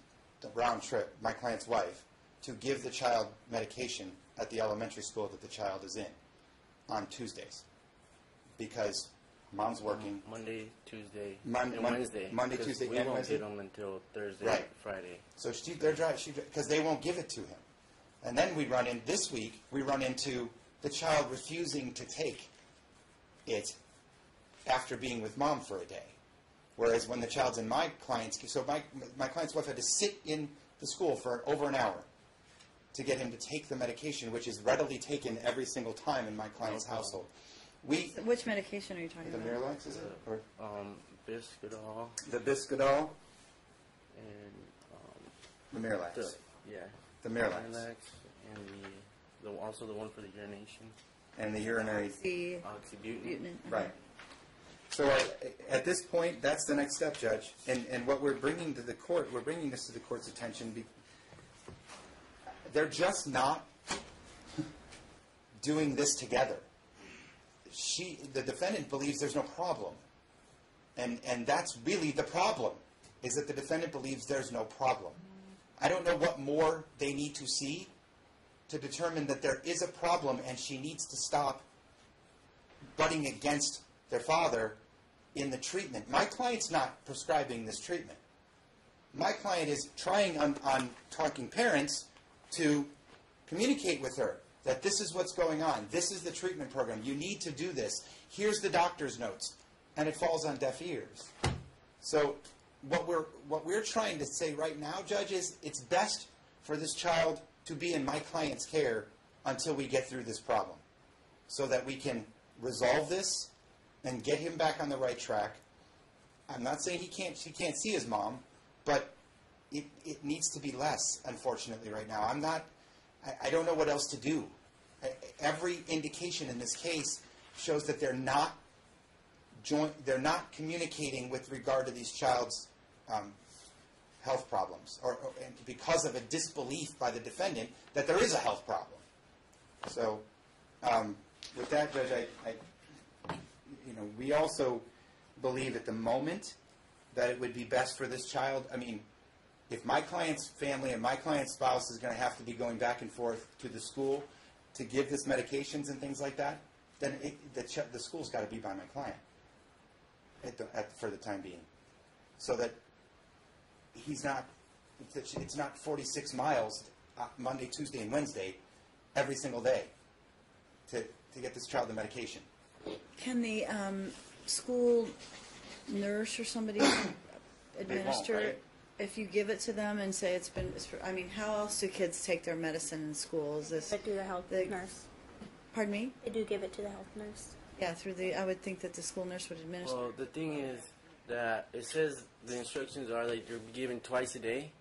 round trip, my client's wife, to give the child medication at the elementary school that the child is in on Tuesdays, because mom's working. Monday, Tuesday, and Wednesday. Monday, Tuesday, we and won't Wednesday. get them until Thursday, Right. Friday. So they're driving, because they won't give it to him. And then this week, we run into the child refusing to take it after being with mom for a day. Whereas when the child's in my client's, so my client's wife had to sit in the school for over an hour to get him to take the medication, which is readily taken every single time in my client's household. Which medication are you talking The about? Miralax, is it? Or Biscuitol the Biscuitol? and The Miralax. The Miralax. And also the one for the urination. And the urinary. The Oxybutynin. butynin. Right. So at this point, that's the next step, Judge. And what we're bringing to the court, we're bringing this to the court's attention. They're just not doing this together. The defendant believes there's no problem. And that's really the problem, is that the defendant believes there's no problem. I don't know what more they need to see to determine that there is a problem and she needs to stop butting against their father in the treatment. My client's not prescribing this treatment. My client is trying on talking parents to communicate with her that this is what's going on. This is the treatment program. You need to do this. Here's the doctor's notes. And it falls on deaf ears. So what we're trying to say right now, Judge, is it's best for this child to be in my client's care until we get through this problem, so that we can resolve this and get him back on the right track. I'm not saying he can't see his mom, but it needs to be less, unfortunately, right now. I don't know what else to do. Every indication in this case shows that they're not communicating with regard to these child's health problems, or because of a disbelief by the defendant that there is a health problem. So, with that, Judge, we also believe at the moment that it would be best for this child. I mean, if my client's family and my client's spouse is going to have to be going back and forth to the school to give this medications and things like that, then the school's got to be by my client for the time being, so that it's not 46 miles Monday, Tuesday, and Wednesday every single day to get this child the medication. Can the school nurse or somebody administer it if you give it to them and say I mean, how else do kids take their medicine in school? Is this? But do the health nurse. Pardon me? They do give it to the health nurse. Yeah, I would think that the school nurse would administer. Well, the thing is that it says the instructions are that you're given twice a day,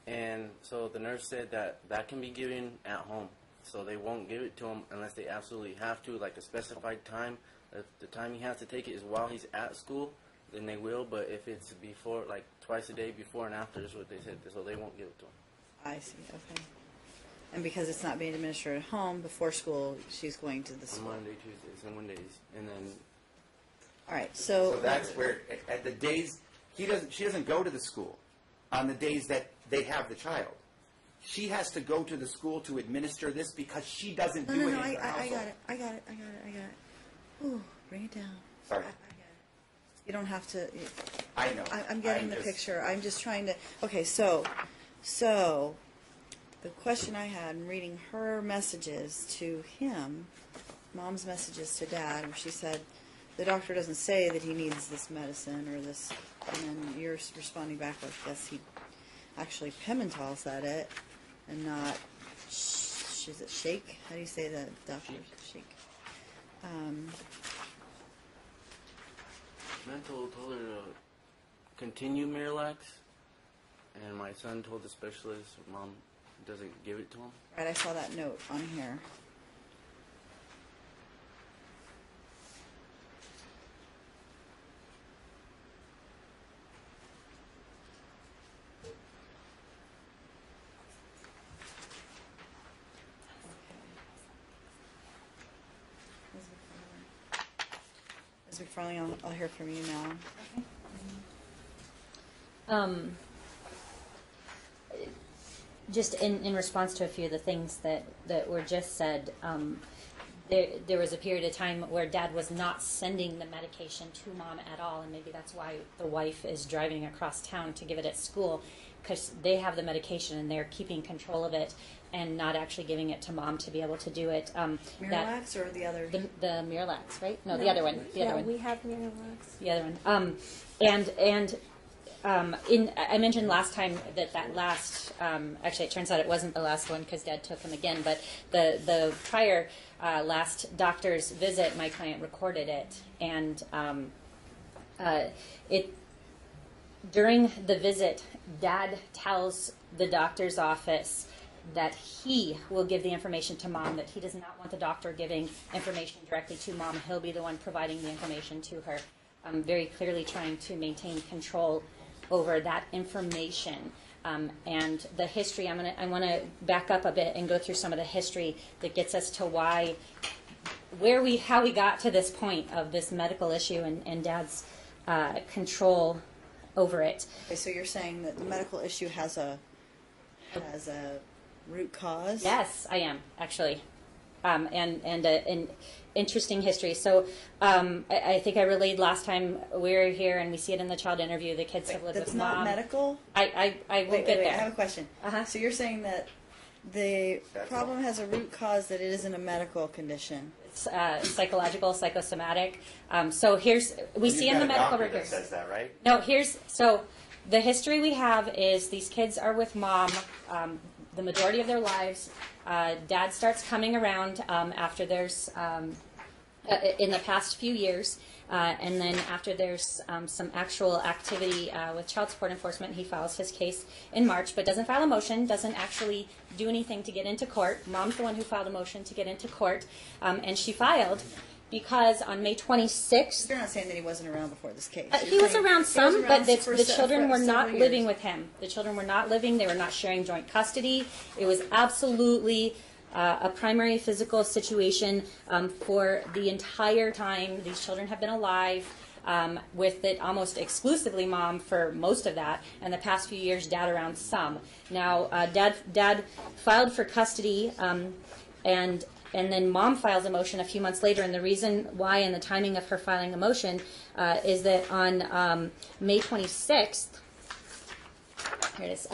and so the nurse said that can be given at home. So they won't give it to him unless they absolutely have to, like a specified time. If the time he has to take it is while he's at school, then they will. But if it's before, like twice a day, before and after, is what they said. So they won't give it to him. I see. Okay. And because it's not being administered at home before school, she's going to the school. On Monday, Tuesdays, and Mondays, and then. All right. So that's where at the days she doesn't go to the school on the days that they have the child. She has to go to the school to administer this because she doesn't do it in her household. I got it. Ooh, bring it down. Sorry. I got it. You don't have to. I know. I'm getting the picture. I'm just trying to. Okay, so the question I had in reading her messages to him, Mom's messages to Dad, where she said, the doctor doesn't say that he needs this medicine or this, and then you're responding back with, yes, he actually Pimentel said it, and not, is it Shake? How do you say that, doctor? Shake. Mental told her to continue Miralax, and my son told the specialist Mom doesn't give it to him. Right, I saw that note on here. Ms. McFarlane, I'll hear from you now. Just in response to a few of the things that were just said, there was a period of time where Dad was not sending the medication to Mom at all, and maybe that's why the wife is driving across town to give it at school, because they have the medication and they're keeping control of it and not actually giving it to Mom to be able to do it. Miralax or the other? The Miralax, right? No, the other one. The other one. We have Miralax. The other one. I mentioned last time that last, actually it turns out it wasn't the last one because Dad took him again, but the prior last doctor's visit, my client recorded it, and during the visit, Dad tells the doctor's office that he will give the information to Mom, that he does not want the doctor giving information directly to Mom. He'll be the one providing the information to her. very clearly trying to maintain control over that information. And the history, I want to back up a bit and go through some of the history that gets us to how we got to this point of this medical issue and Dad's control over it. Okay, so you're saying that the medical issue has a root cause? Yes, I am actually, and an interesting history. So I think I relayed last time we were here, and we see it in the child interview. The kids have lived That's with not mom. medical? I will Wait, get there. I have a question. Uh-huh. So you're saying that the problem has a root cause that it isn't a medical condition? It's psychological, psychosomatic. So we see in the medical record. Says that, right? No, so the history we have is these kids are with mom the majority of their lives. Dad starts coming around after there's in the past few years, and then after there's some actual activity with child support enforcement, he files his case in March, but doesn't file a motion, doesn't actually do anything to get into court. Mom's the one who filed a motion to get into court, and she filed because on May 26th... You're not saying that he wasn't around before this case. He was around some, but the children were not years. living with him. The children were not living. They were not sharing joint custody. It was absolutely a primary physical situation for the entire time these children have been alive, with it almost exclusively mom for most of that, and the past few years dad around some. Now, dad filed for custody, and then mom files a motion a few months later, and the reason why and the timing of her filing a motion is that on May 26th, here it is,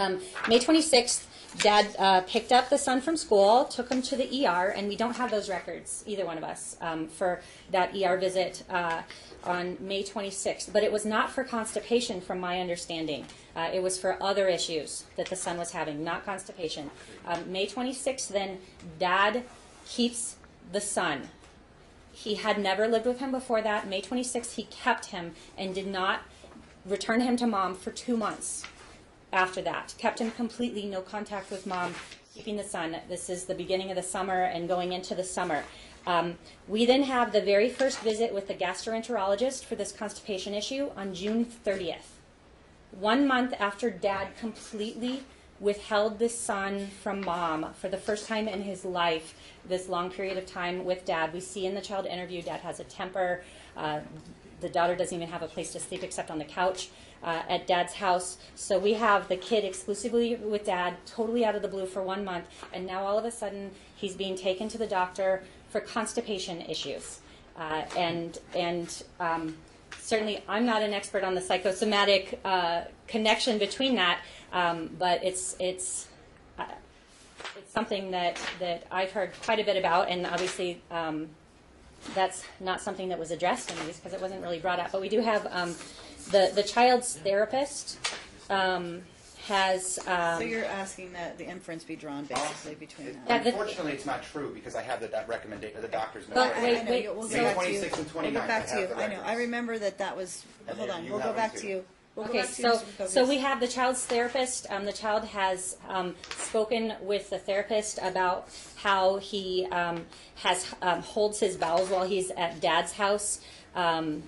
May 26th, Dad picked up the son from school, took him to the ER, and we don't have those records, either one of us, for that ER visit on May 26th. But it was not for constipation, from my understanding. It was for other issues that the son was having, not constipation. May 26th, then, Dad keeps the son. He had never lived with him before that. May 26th, he kept him and did not return him to mom for 2 months after that. Kept him completely, no contact with mom, keeping the son. This is the beginning of the summer and going into the summer. We then have the very first visit with the gastroenterologist for this constipation issue on June 30th. 1 month after Dad completely withheld this son from mom for the first time in his life, this long period of time with Dad. We see in the child interview, Dad has a temper. The daughter doesn't even have a place to sleep except on the couch at Dad's house. So we have the kid exclusively with Dad, totally out of the blue for 1 month, and now all of a sudden he's being taken to the doctor for constipation issues. Certainly I'm not an expert on the psychosomatic connection between that, but it's something that I've heard quite a bit about, and obviously that's not something that was addressed in these because it wasn't really brought up. But we do have the child's therapist has... so you're asking that the inference be drawn basically between that. Unfortunately, it's not true because I have the recommendation, the doctor's note. But wait, We'll May go back to you. 26th and 29th. We'll go back to I you. have the I know. I records. remember that was... And Hold then on. you We'll have go back them to too. you. We'll Okay, go back to you, Mr. so Kovic. we have the child's therapist. The child has spoken with the therapist about how he holds his bowels while he's at Dad's house, and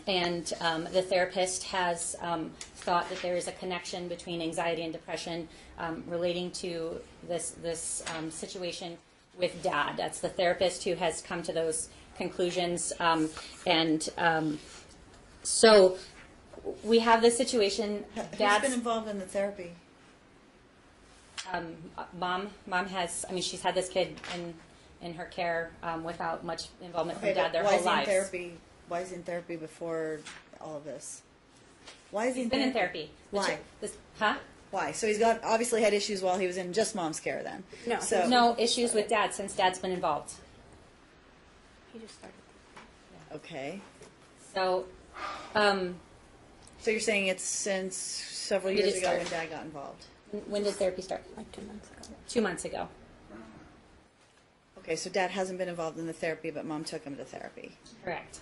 the therapist has thought that there is a connection between anxiety and depression relating to this situation with Dad. That's the therapist who has come to those conclusions, so we have this situation. Who's been involved in the therapy? Mom has. I mean, she's had this kid in her care without much involvement from Dad their whole lives. Why is he in therapy before all of this? Why is he He's been in therapy. Why? Huh? Why? So he's obviously had issues while he was in just mom's care then. No. So No issues with Dad since Dad's been involved. He just started. Okay. So, So you're saying it's since several When did years it ago start? when Dad got involved? when did therapy start? Like 2 months ago. 2 months ago. Okay, so Dad hasn't been involved in the therapy, but Mom took him to therapy. Correct.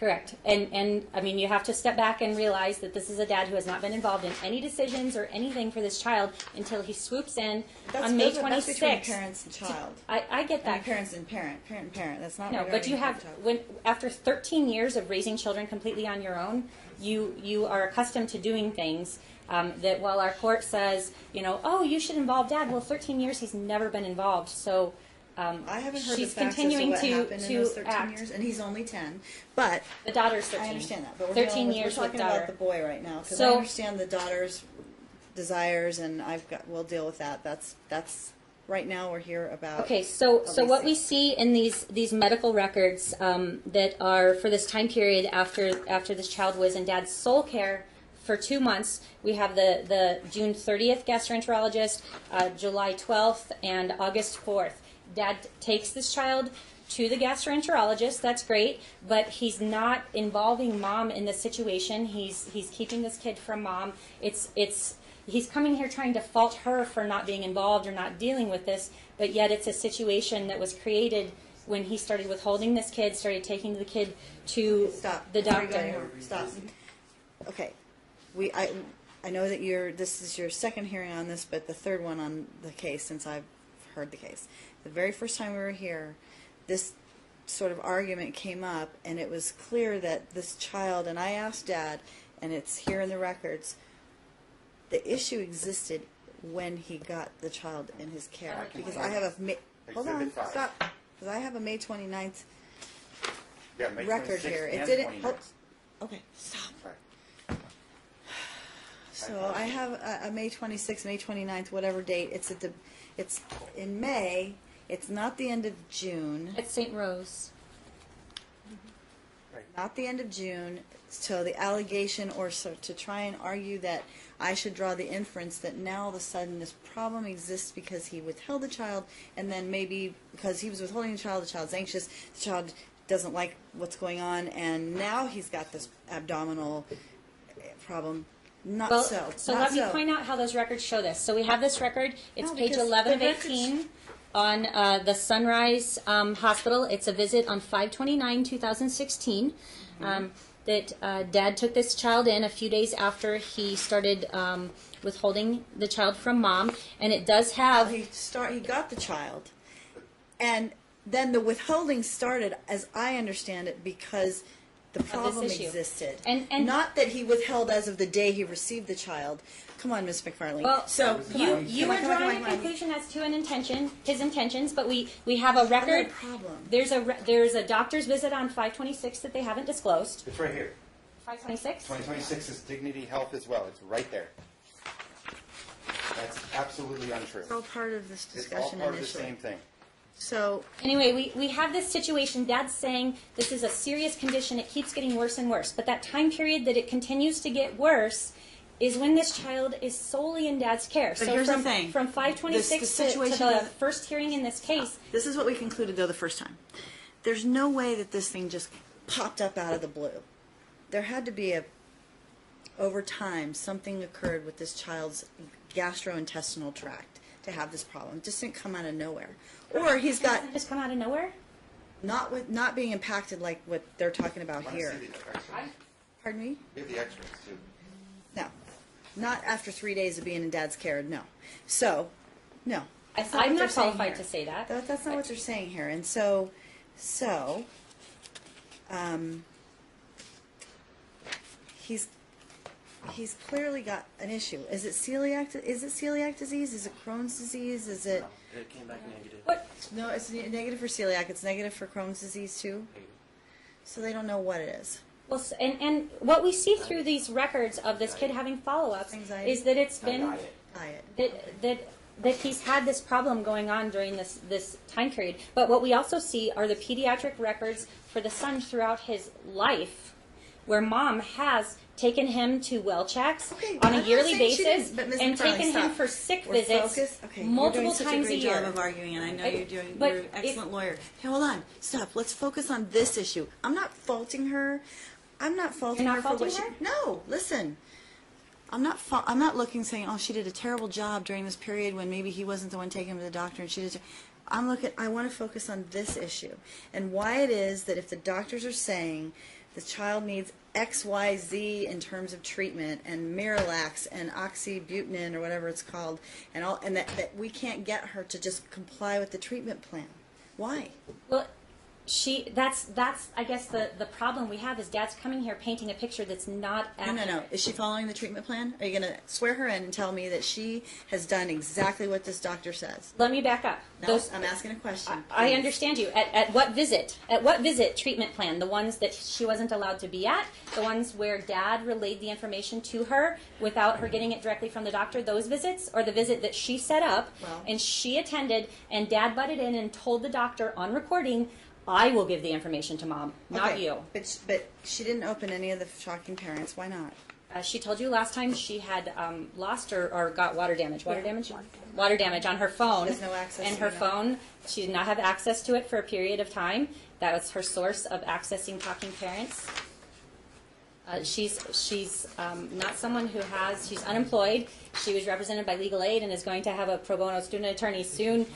Correct. And I mean, you have to step back and realize that this is a dad who has not been involved in any decisions or anything for this child until he swoops in on May 26th. That's between parents and child. I get that. Parents and parent and parent. That's not. No, but you have, when after 13 years of raising children completely on your own, you are accustomed to doing things that while our court says, oh, you should involve dad. Well, 13 years he's never been involved, so. I haven't heard she's the facts continuing as to what happened in those 13 act. years, and he's only 10. But the daughter's 13. I understand that, but we're 13 years we're with talking daughter. about the boy right now because So- I understand the daughter's desires, and we'll deal with that. That's right now we're here about. Okay, so what Lisa. we see in these medical records that are for this time period after this child was in dad's sole care for 2 months, we have the June 30th gastroenterologist, July 12th, and August 4th. Dad takes this child to the gastroenterologist. That's great, but he's not involving mom in the situation. He's keeping this kid from mom. He's coming here trying to fault her for not being involved or not dealing with this, but yet it's a situation that was created when he started withholding this kid, started taking the kid to the doctor. Stop. Okay, I know that this is your second hearing on this, but the third one on the case since I've heard the case. The very first time we were here, this sort of argument came up, and it was clear that this child, and I asked Dad, and it's here in the records, the issue existed when he got the child in his care. Because I have hold on, Exhibit 5. stop. Because I have a May 29th Yeah, May record 26th here. It and didn't. 29th. Okay, stop. Right. So I have a May 26th, May 29th, whatever date. It's in May. It's not the end of June. It's St. Rose. Not the end of June. So the allegation, or so to try and argue that I should draw the inference that now all of a sudden this problem exists because he withheld the child, and then maybe because he was withholding the child's anxious, the child doesn't like what's going on, and now he's got this abdominal problem. Not Well, so. let me point out how those records show this. So we have this record. It's No, page because 11 of the records- 18 on the Sunrise Hospital. It's a visit on 5/29/2016 that Dad took this child in a few days after he started withholding the child from Mom. And it does have... He got the child, and then the withholding started, as I understand it, because the problem issue. existed. And not that he withheld as of the day he received the child. Come on, Miss McFarlane. Well, so you are drawing a conclusion as to his intentions, but we have a record. Problem. There's a doctor's visit on 5/26 that they haven't disclosed. It's right here. 5/26. 2026 is Dignity Health as well. It's right there. That's absolutely untrue. It's all part of this It's all discussion part of the initially. same thing. So Anyway, we have this situation. Dad's saying this is a serious condition. It keeps getting worse and worse. But that time period that it continues to get worse is when this child is solely in Dad's care. But here's from, the thing. From 5/26 The to situation the of- first hearing in this case. this is what we concluded, though, the first time. There's no way that this thing just popped up out of the blue. There had to be over time, something occurred with this child's gastrointestinal tract to have this problem. It just didn't come out of nowhere. Or he's got Doesn't it just come out of nowhere? not being impacted like what they're talking about Want to here. see the X-rays? Pardon me? We have the X-rays too. No. Not after 3 days of being in Dad's care, no. So, no. That's I'm what not they're saying qualified here. to say that. That's not what they're saying here. And he's clearly got an issue. Is it celiac? Is it celiac disease? Is it Crohn's disease? Is it? It came back negative. What? No, it's negative for celiac. It's negative for Crohn's disease too. So they don't know what it is. Well, and what we see through these records of this kid having follow-ups Anxiety? is that it's been Diet. that he's had this problem going on during this time period. But what we also see are the pediatric records for the son throughout his life, where Mom has taken him to well checks Okay, on I'm a not yearly saying she basis didn't, but Ms. and McFarlane, taken him stop. for sick We're visits focused. Okay, multiple you're doing such times a great year. job of arguing, and I know you're doing. But You're an excellent lawyer. Hey, hold on, stop. Let's focus on this issue. I'm not faulting her. I'm not faulting You're her not for what faulting she. No, listen. I'm not looking saying, oh, she did a terrible job during this period when maybe he wasn't the one taking him to the doctor and she did. I want to focus on this issue and why it is that if the doctors are saying the child needs XYZ in terms of treatment, and Miralax and oxybutynin or whatever it's called, and all, and that we can't get her to just comply with the treatment plan. Why? Well, that's I guess the problem we have is Dad's coming here painting a picture that's not accurate. No. Is she following the treatment plan? Are you going to swear her in and tell me that she has done exactly what this doctor says? Let me back up. No, I'm asking a question. I understand you. At what visit? At what visit treatment plan? The ones that she wasn't allowed to be at? The ones where Dad relayed the information to her without her getting it directly from the doctor? Those visits? Or the visit that she set up and she attended and Dad butted in and told the doctor on recording, I will give the information to Mom, not you. But she didn't open any of the shocking parents. Why not? She told you last time she had lost or got water damage. Water damage on her phone. There's no access. And her phone, she did not have access to it for a period of time. That was her source of accessing talking parents. She's not someone who has, she's unemployed. She was represented by legal aid and is going to have a pro bono student attorney soon.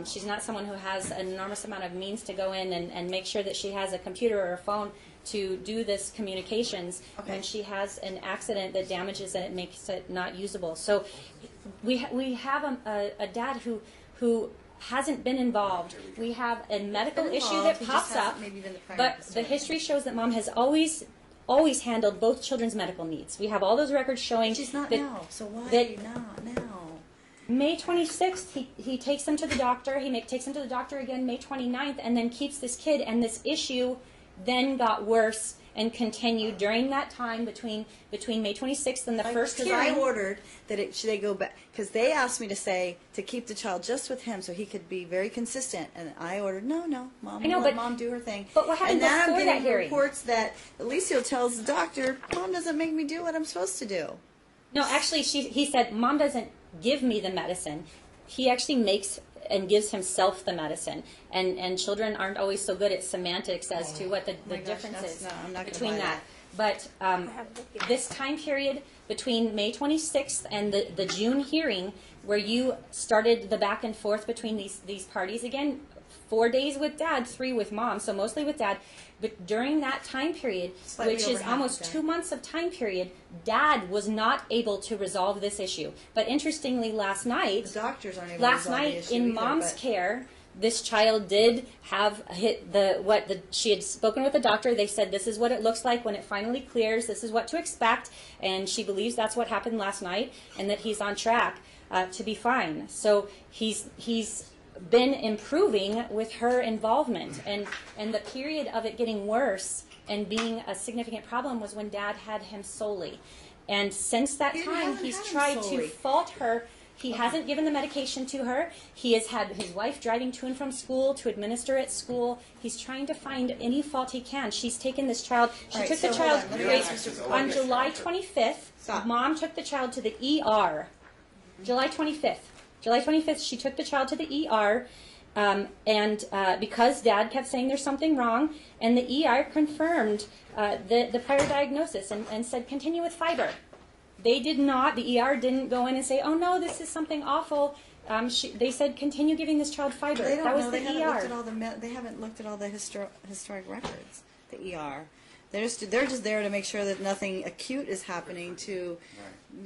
She's not someone who has an enormous amount of means to go in and make sure that she has a computer or a phone to do this communications when she has an accident that damages and it makes it not usable. So we have a dad who hasn't been involved. We have a medical issue that pops up, but the history shows that Mom has always handled both children's medical needs. We have all those records showing she's not that, now, so why not now? May 26th, he takes them to the doctor. He takes them to the doctor again May 29th and then keeps this kid, and this issue then got worse and continued during that time between May 26th and the first hearing. Because I ordered that they go back, because they asked me to keep the child just with him so he could be very consistent, and I ordered, no, Mom, let Mom do her thing. But what happened before that hearing? And then I'm getting reports that Alicio tells the doctor, Mom doesn't make me do what I'm supposed to do. No, actually, he said, Mom doesn't give me the medicine. He actually makes and gives himself the medicine. And children aren't always so good at semantics as to what the difference is between that. But this time period between May 26th and the June hearing, where you started the back and forth between these parties, again, 4 days with Dad, 3 with Mom, so mostly with Dad. But during that time period, which is almost 2 months of time period, Dad was not able to resolve this issue. But interestingly, last night, the doctors aren't able to resolve the issue in either, Mom's care, this child did have she had spoken with the doctor. They said this is what it looks like when it finally clears. This is what to expect, and she believes that's what happened last night, and that he's on track to be fine. So he's been improving with her involvement, and the period of it getting worse and being a significant problem was when Dad had him solely. And since that time, he's tried to fault her. He hasn't given the medication to her. He has had his wife driving to and from school to administer at school. He's trying to find any fault he can. She's taken this child. She took the child on July 25th. Mom took the child to the ER. July 25th. July 25th, she took the child to the ER, and because Dad kept saying there's something wrong, and the ER confirmed the prior diagnosis and said continue with fiber. They did not. The ER didn't go in and say, oh no, this is something awful. They said continue giving this child fiber. They don't that was know. the ER. They haven't looked at all the historic records. The ER. They're just there to make sure that nothing acute is happening to,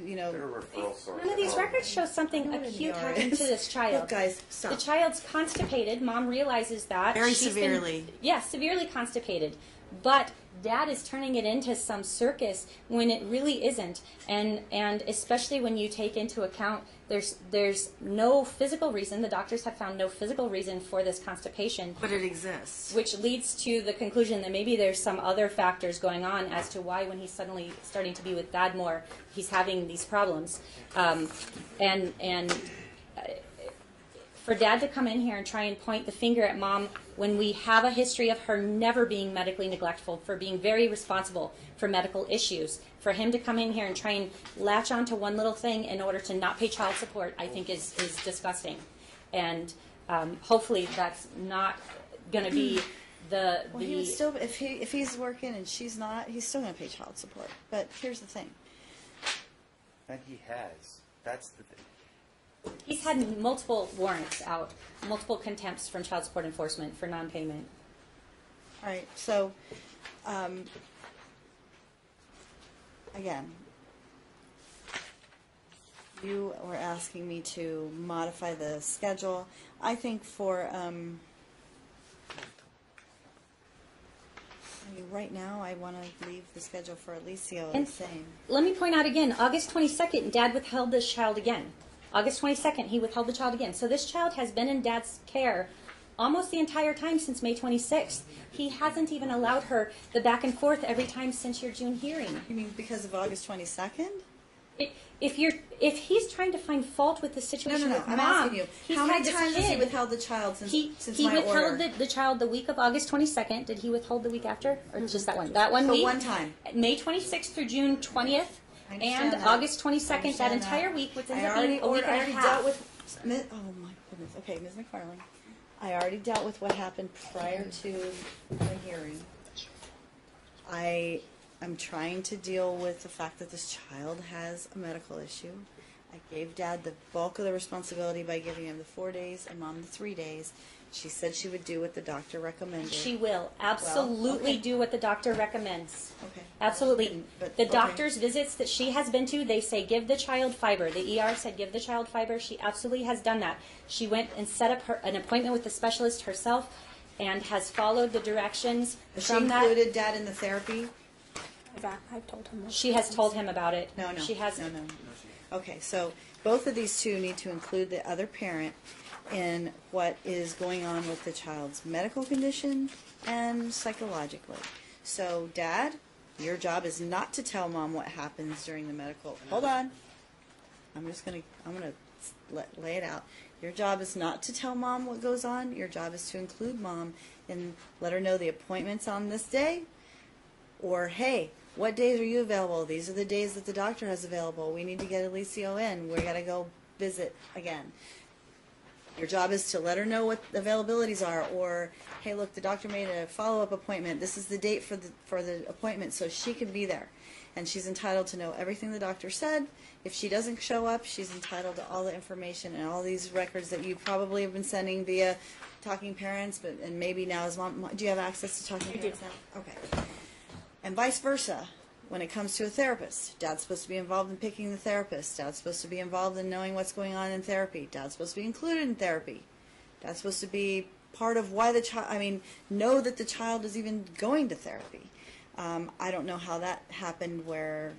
They're a referral source. None of these records show something acute happened to this child. Look, guys, stop. The child's constipated. Mom realizes that. Very severely. Severely constipated. But Dad is turning it into some circus when it really isn't. And especially when you take into account there's no physical reason. The doctors have found no physical reason for this constipation. But it exists. Which leads to the conclusion that maybe there's some other factors going on as to why when he's suddenly starting to be with Dad more, he's having these problems. For Dad to come in here and try and point the finger at Mom when we have a history of her never being medically neglectful, for being very responsible for medical issues, for him to come in here and try and latch onto one little thing in order to not pay child support, I think is disgusting. And hopefully that's not going to be He would still, if he's working and she's not, he's still going to pay child support. But here's the thing. And he has. That's the thing. He's had multiple warrants out, multiple contempts from child support enforcement for non-payment. All right, so again, you were asking me to modify the schedule. I think for, I mean, right now, I want to leave the schedule for Alicio the And same. let me point out again, August 22nd, Dad withheld this child again. August 22nd, he withheld the child again. So this child has been in Dad's care almost the entire time since May 26th. He hasn't even allowed her the back and forth every time since your June hearing. You mean because of August 22nd? If he's trying to find fault with the situation with I'm Mom, asking you. he's How had many this times has he kid. withheld the child since He my withheld order? the child the week of August 22nd. Did he withhold the week after? Or just that one? That one So week? one time. May 26th through June 20th. I understand And that. August I 22nd, that understand entire week, which ends I up already being a week ordered- I and a already half. dealt with, oh my goodness. Okay, Ms. McFarland. I already dealt with what happened prior to the hearing. I'm trying to deal with the fact that this child has a medical issue. I gave Dad the bulk of the responsibility by giving him the 4 days and Mom the 3 days. She said she would do what the doctor recommended. She will absolutely okay. do what the doctor recommends. Okay. Absolutely. But- The okay. doctor's visits that she has been to, they say give the child fiber. The ER said give the child fiber. She absolutely has done that. She went and set up an appointment with the specialist herself and has followed the directions Has she from that. included Dad in the therapy? I've told him. She has told him about it. No. She has. No. Okay, so both of these two need to include the other parent in what is going on with the child's medical condition and psychologically. So, Dad, your job is not to tell Mom what happens during the medical. Hold on. I'm gonna lay it out. Your job is not to tell Mom what goes on. Your job is to include Mom and let her know the appointments on this day. Or, hey, what days are you available? These are the days that the doctor has available. We need to get Alicio in. We got to go visit again. Your job is to let her know what the availabilities are. Or, hey, look, the doctor made a follow-up appointment. This is the date for the appointment, so she can be there. And she's entitled to know everything the doctor said. If she doesn't show up, she's entitled to all the information and all these records that you probably have been sending via Talking Parents, and maybe now is Mom. Do you have access to Talking Parents now? Okay. And vice versa, when it comes to a therapist. Dad's supposed to be involved in picking the therapist. Dad's supposed to be involved in knowing what's going on in therapy. Dad's supposed to be included in therapy. Dad's supposed to be part of why the child, know that the child is even going to therapy. I don't know how that happened where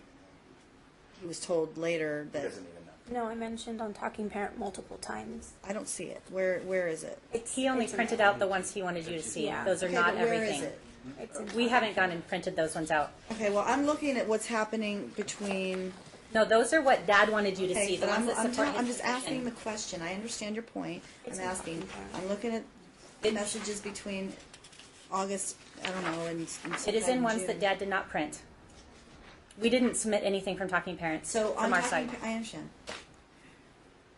he was told later He that, doesn't even know. No, I mentioned on Talking Parent multiple times. I don't see it. Where is it? He only It's printed out the ones he wanted you to see. Yeah. Those are Okay, not but where everything. is it? It's in We haven't gone and printed those ones out. Okay, well, I'm looking at what's happening between... No, those are what Dad wanted you to see. Okay, The but ones that support his I'm just position. asking the question. I understand your point. It's I'm in asking. Talking Parent. I'm looking at messages between August, I don't know, and It is in ones that June. Dad did not print. We didn't submit anything from Talking Parents So on from our Talking, side. I understand.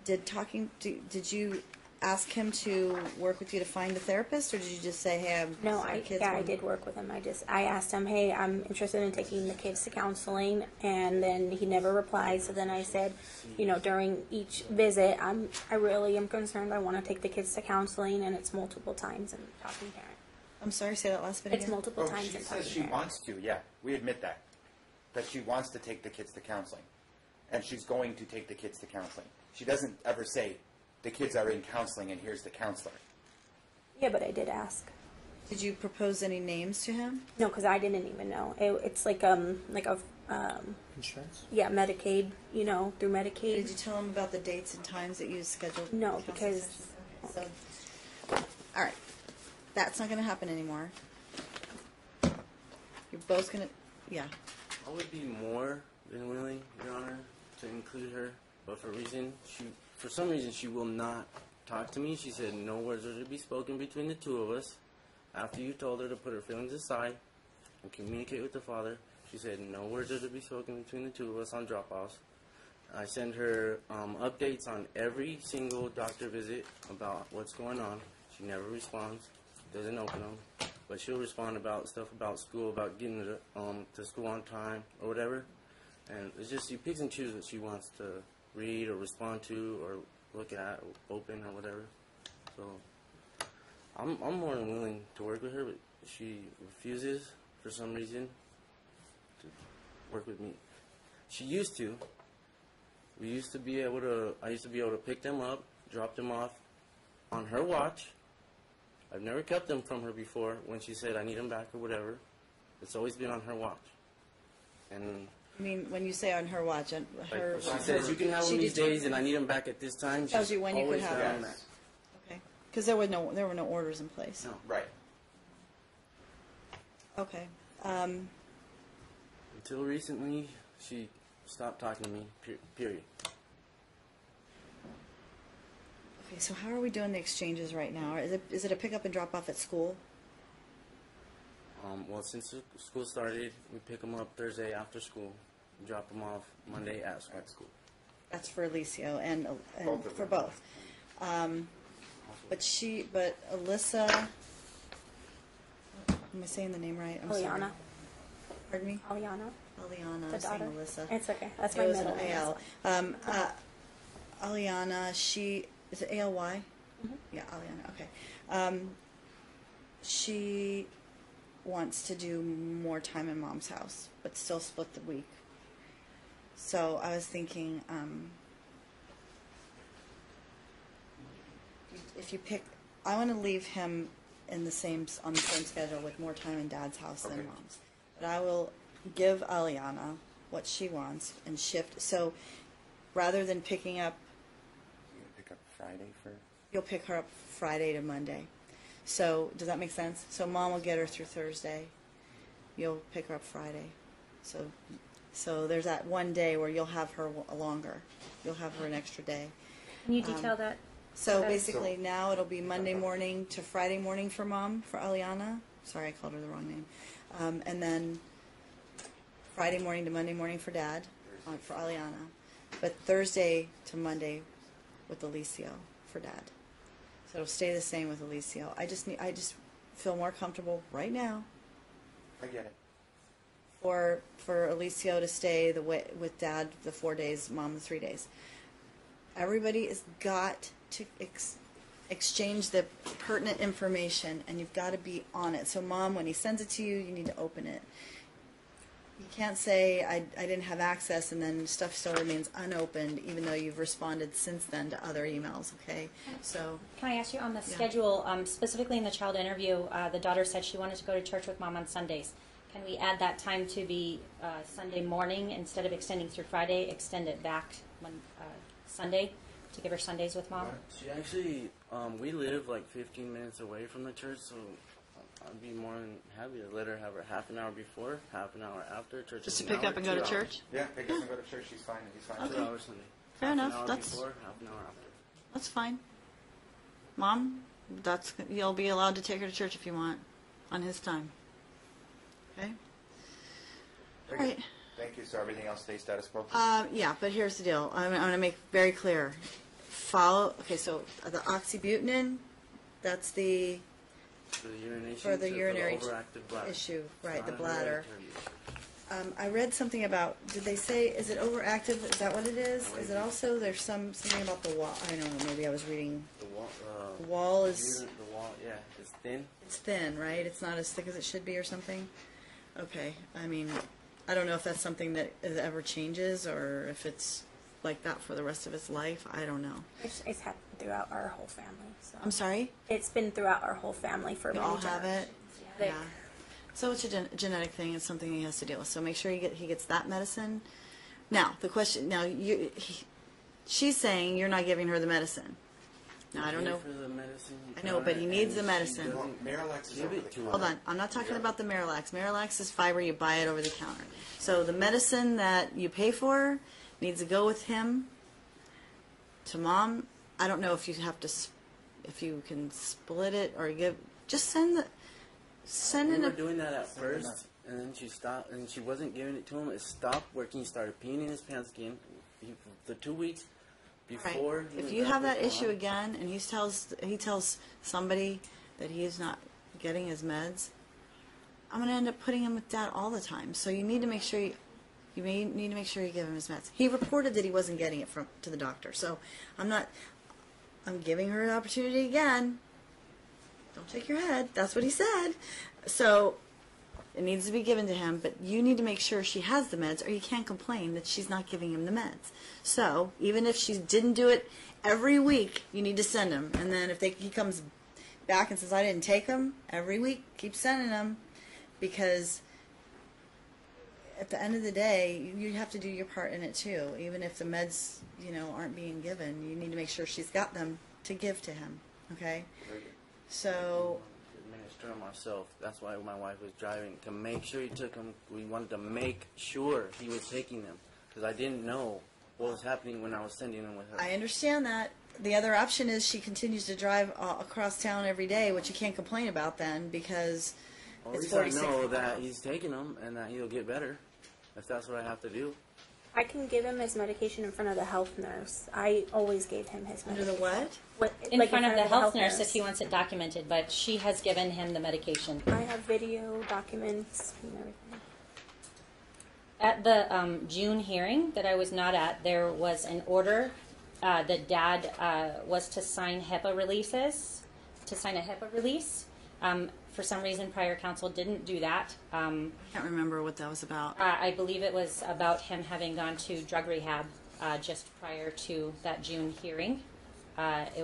Did you ask him to work with you to find a therapist, or did you just say, "Hey, No, sorry, kids I want-" did work with him. I asked him, hey, I'm interested in taking the kids to counseling, and then he never replied. So then I said, during each visit, I really am concerned. I want to take the kids to counseling, and it's multiple times in Talking Parent. I'm sorry, say that last bit It's again. multiple Oh, times she in says Talking she Parent. wants to, yeah. We admit that. That she wants to take the kids to counseling. And she's going to take the kids to counseling. She doesn't ever say, the kids are in counseling and here's the counselor. Yeah, but I did ask. Did you propose any names to him? No, because I didn't even know. It's like a Insurance? yeah, Medicaid. Through Medicaid. Did you tell him about the dates and times that you scheduled? No, counseling because- sessions? Okay, so, all right, that's not going to happen anymore. You're both going to, yeah. I would be more than willing, Your Honor, to include her, but for some reason she will not talk to me. She said no words are to be spoken between the two of us. After you told her to put her feelings aside and communicate with the father, she said no words are to be spoken between the two of us on drop-offs. I send her updates on every single doctor visit about what's going on. She never responds, doesn't open them, but she'll respond about stuff about school, about getting to school on time or whatever. And it's just she picks and chooses what she wants to read or respond to or look at, or open or whatever. So I'm more than willing to work with her, but she refuses for some reason to work with me. she used to. I used to be able to pick them up, drop them off on her watch. I've never kept them from her before when she said I need them back or whatever. It's always been on her watch. And I mean, when you say on her watch, on her, she says you can have them these days, and I need them back at this time. Tells you when you could always have done them. that. okay, because there were no orders in place. No. Right. Okay. Until recently, she stopped talking to me. Period. Okay. So how are we doing the exchanges right now? Is it a pick up and drop off at school? Well, since school started, we pick them up Thursday after school, drop them off Monday at school. That's for Alicio and Both of for them. both. But Alyssa, am I saying the name right? I'm sorry. Aliana. Pardon me? Aliana. Aliana. The I'm saying daughter. Alyssa. It's okay. That's It my was middle an name. AL. Aliana, is it ALY? Yeah, Aliana, okay. She wants to do more time in mom's house, but still split the week. So I was thinking, if you pick, I want to leave him on the same schedule with more time in dad's house than Okay. mom's. But I will give Aliana what she wants and shift. So rather than picking up, You gonna pick up Friday for? you'll pick her up Friday to Monday. So does that make sense? So mom will get her through Thursday. You'll pick her up Friday. So there's that one day where you'll have her longer. You'll have her an extra day. Can you detail that? So Okay. basically now it'll be Monday morning to Friday morning for mom, for Aliana. Sorry, I called her the wrong name. And then Friday morning to Monday morning for dad, for Aliana. But Thursday to Monday with Alicio for dad. So it'll stay the same with Alicio. I just feel more comfortable right now I get it. for Alicio to stay with dad the 4 days, mom the 3 days. Everybody has got to exchange the pertinent information, and you've got to be on it. So mom, when he sends it to you, you need to open it. You can't say I didn't have access and then stuff still remains unopened, even though you've responded since then to other emails. Okay, so Can I ask you on the schedule, specifically in the child interview, the daughter said she wanted to go to church with mom on Sundays. Can we add that time to be Sunday morning instead of extending through Friday, extend it back Sunday to give her Sundays with mom? She actually, we live like 15 minutes away from the church, so I'd be more than happy to let her have her half an hour before, half an hour after church. just to is an pick hour, up and go 2 to hours. church. Yeah, pick up and go to church. She's fine. He's fine. 2 hours Sunday. Fair Half enough, An hour that's- before, half an hour after. That's fine. Mom, you'll be allowed to take her to church if you want, on his time. Okay. All right. Thank you. So everything else stays status quo? Yeah, but here's the deal. I'm going to make very clear. Okay, so the oxybutynin, that's the For the urination, For the urinary overactive bladder. issue, right, It's the not a bladder. hereditary. I read something about, did they say, is it overactive? Is that what it is? Is it also, there's something about the wall? I don't know, maybe I was reading. The wall, The wall is, the wall, yeah, it's thin. it's thin, right? It's not as thick as it should be or something? Okay, I mean, I don't know if that's something that ever changes or if it's like that for the rest of its life. I don't know. It's happened throughout our whole family. So. I'm sorry? It's been throughout our whole family for You many all have it? They- Yeah. So it's a genetic thing. It's something he has to deal with. So make sure he gets that medicine. Now, the question, she's saying you're not giving her the medicine. Now, I don't know. For the medicine, I know, but he needs the and medicine. she doesn't Well, Marilex is give over it the to counter. Hold on. I'm not talking about the Marilex. Marilex is fiber. You buy it over the counter. So the medicine that you pay for needs to go with him to mom. I don't know if you have to, if you can split it or just send We in were a. doing that at first, and then she stopped, and she wasn't giving it to him. It stopped working. He started peeing in his pants again. The 2 weeks before. Right. he If went you back have with that mom, issue again, and he tells somebody that he is not getting his meds, I'm going to end up putting him with dad all the time. So you need to make sure you need to make sure you give him his meds. He reported that he wasn't getting it to the doctor. So I'm giving her an opportunity again. Don't shake your head. That's what he said. So It needs to be given to him, but you need to make sure she has the meds, or you can't complain that she's not giving him the meds. So even if she didn't do it every week, you need to send him. And then if he comes back and says, I didn't take them, every week, keep sending them, because at the end of the day, you have to do your part in it too. Even if the meds, aren't being given, you need to make sure she's got them to give to him. Okay? So administer them ourselves. That's why my wife was driving, to make sure he took them. We wanted to make sure he was taking them, because I didn't know what was happening when I was sending them with her. I understand that. The other option is she continues to drive across town every day, which you can't complain about then, because Well, at it's least I 46 know that miles. he's taking them and that he'll get better, if that's what I have to do. I can give him his medication in front of the health nurse. I always gave him his Under medication. the what? In front of the health nurse if he wants it documented, but she has given him the medication. I have video, documents, and everything. At the June hearing that I was not at, there was an order that Dad was to sign HIPAA releases, to sign a HIPAA release. For some reason, prior counsel didn't do that. I can't remember what that was about. I believe it was about him having gone to drug rehab just prior to that June hearing. It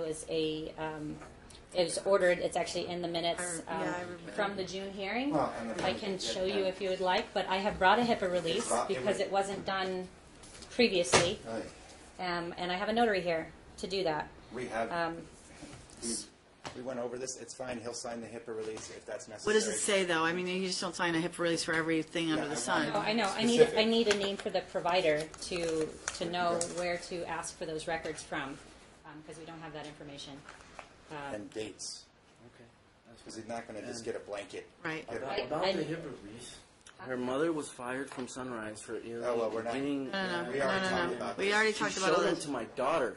was ordered. It's actually in the minutes I remember. from the June hearing. Well, and then I can show you if you would like, but I have brought a HIPAA release because it wasn't done previously, and I have a notary here to do that. We have. We went over this. It's fine. He'll sign the HIPAA release if that's necessary. What does it say, though? I mean, you just don't sign a HIPAA release for everything under the sun. Oh, I know. I Specific. need a name for the provider to know where to ask for those records from, because we don't have that information. And dates. Okay. Because he's not going to just get a blanket. Right. HIPAA. About I- the HIPAA release, her mother was fired from Sunrise for illegally Oh, well, we're not- getting... No. We already talked about We this. already She talked about showed all them this. to my daughter.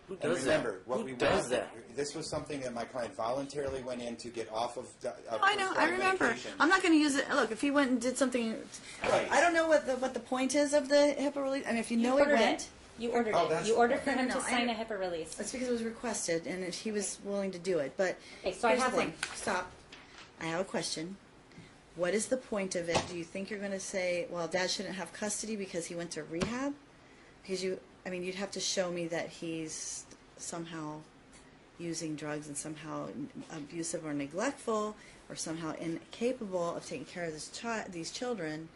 Who And does remember, that? what Who we does want, that? this was something that my client voluntarily went in to get off of I know. I remember. medication. I'm not going to use it. Look, if he went and did something, Right. I don't know what the point is of the HIPAA release. I mean, if you know he ordered went, it. You ordered Oh, it. that's- You ordered for No, him no, to I- sign a HIPAA release. that's because it was requested, and he was willing to do it. But Okay, so I here's have the thing. one. Stop. I have a question. What is the point of it? Do you think you're going to say, well, Dad shouldn't have custody because he went to rehab? Because you'd have to show me that he's somehow using drugs and somehow abusive or neglectful or somehow incapable of taking care of these children.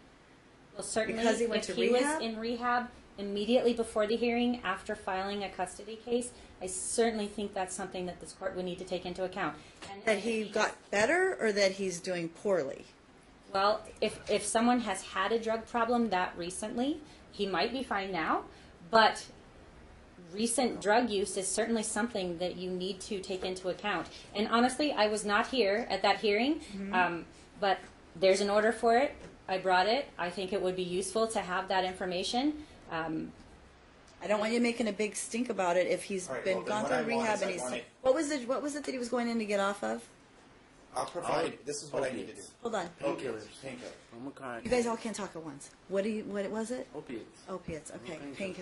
Well, certainly, Because he went if to he rehab? was in rehab immediately before the hearing, after filing a custody case, I certainly think that's something that this court would need to take into account. And That he got better or that he's doing poorly? Well, if someone has had a drug problem that recently, he might be fine now, but recent drug use is certainly something that you need to take into account. And honestly, I was not here at that hearing, but there's an order for it. I brought it. I think it would be useful to have that information. I don't want you making a big stink about it if he's All right, been well, then gone what through I want rehab is and I he's want it- what was it that he was going in to get off of? I'll provide. This is what I need to do. Hold on. Painkillers. Painkiller. I'm a car. You guys all can't talk at once. What was it? Opiates. Opiates. Okay, Painkillers.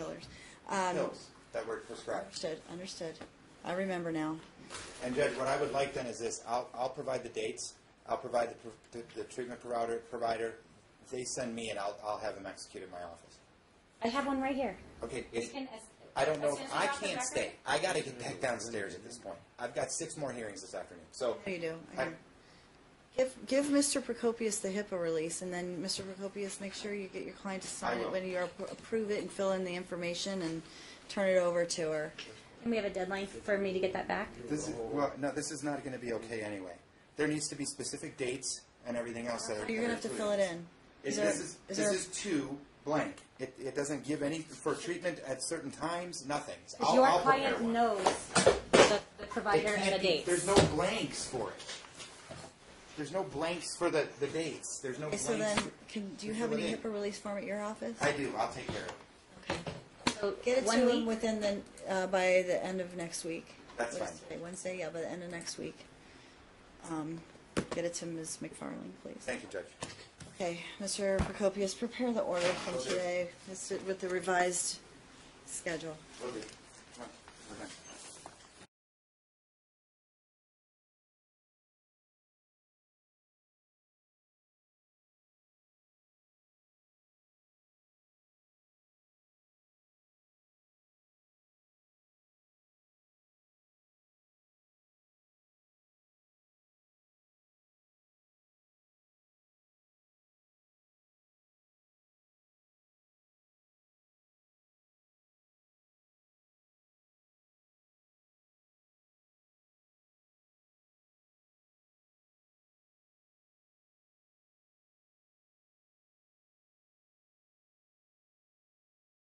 painkillers. Pills that were prescribed. Understood. I remember now. And Judge, what I would like then is this. I'll provide the dates. I'll provide the treatment provider. They send me, and I'll have them executed in my office. I have one right here. Okay. You can, I don't know as soon if as you I drop the can't record? stay. I got to get back downstairs at this point. I've got 6 more hearings this afternoon. So Oh, you do. I- Give Mr. Procopius the HIPAA release, and then Mr. Procopius, make sure you get your client to sign I it will. when you approve it and fill in the information and turn it over to her. and we have a deadline for me to get that back. this is not going to be okay anyway. There needs to be specific dates and everything else that are. You're gonna have to fill it in. This is too blank. It doesn't give any for treatment at certain times. Nothing. Because your I'll prepare client one. knows the It provider and can't the be- dates. There's no blanks for it. There's no blanks for the dates. There's no Okay, blanks. so then, do you have fill any it in. HIPAA release form at your office? I do. I'll take care of it. Okay. So Get it to 1 him week. within by the end of next week. That's fine. Wednesday, yeah, by the end of next week. Get it to Ms. McFarling, please. Thank you, Judge. Okay, Mr. Procopius, prepare the order from Okay. today with the revised schedule. Will do. Come on. We're done.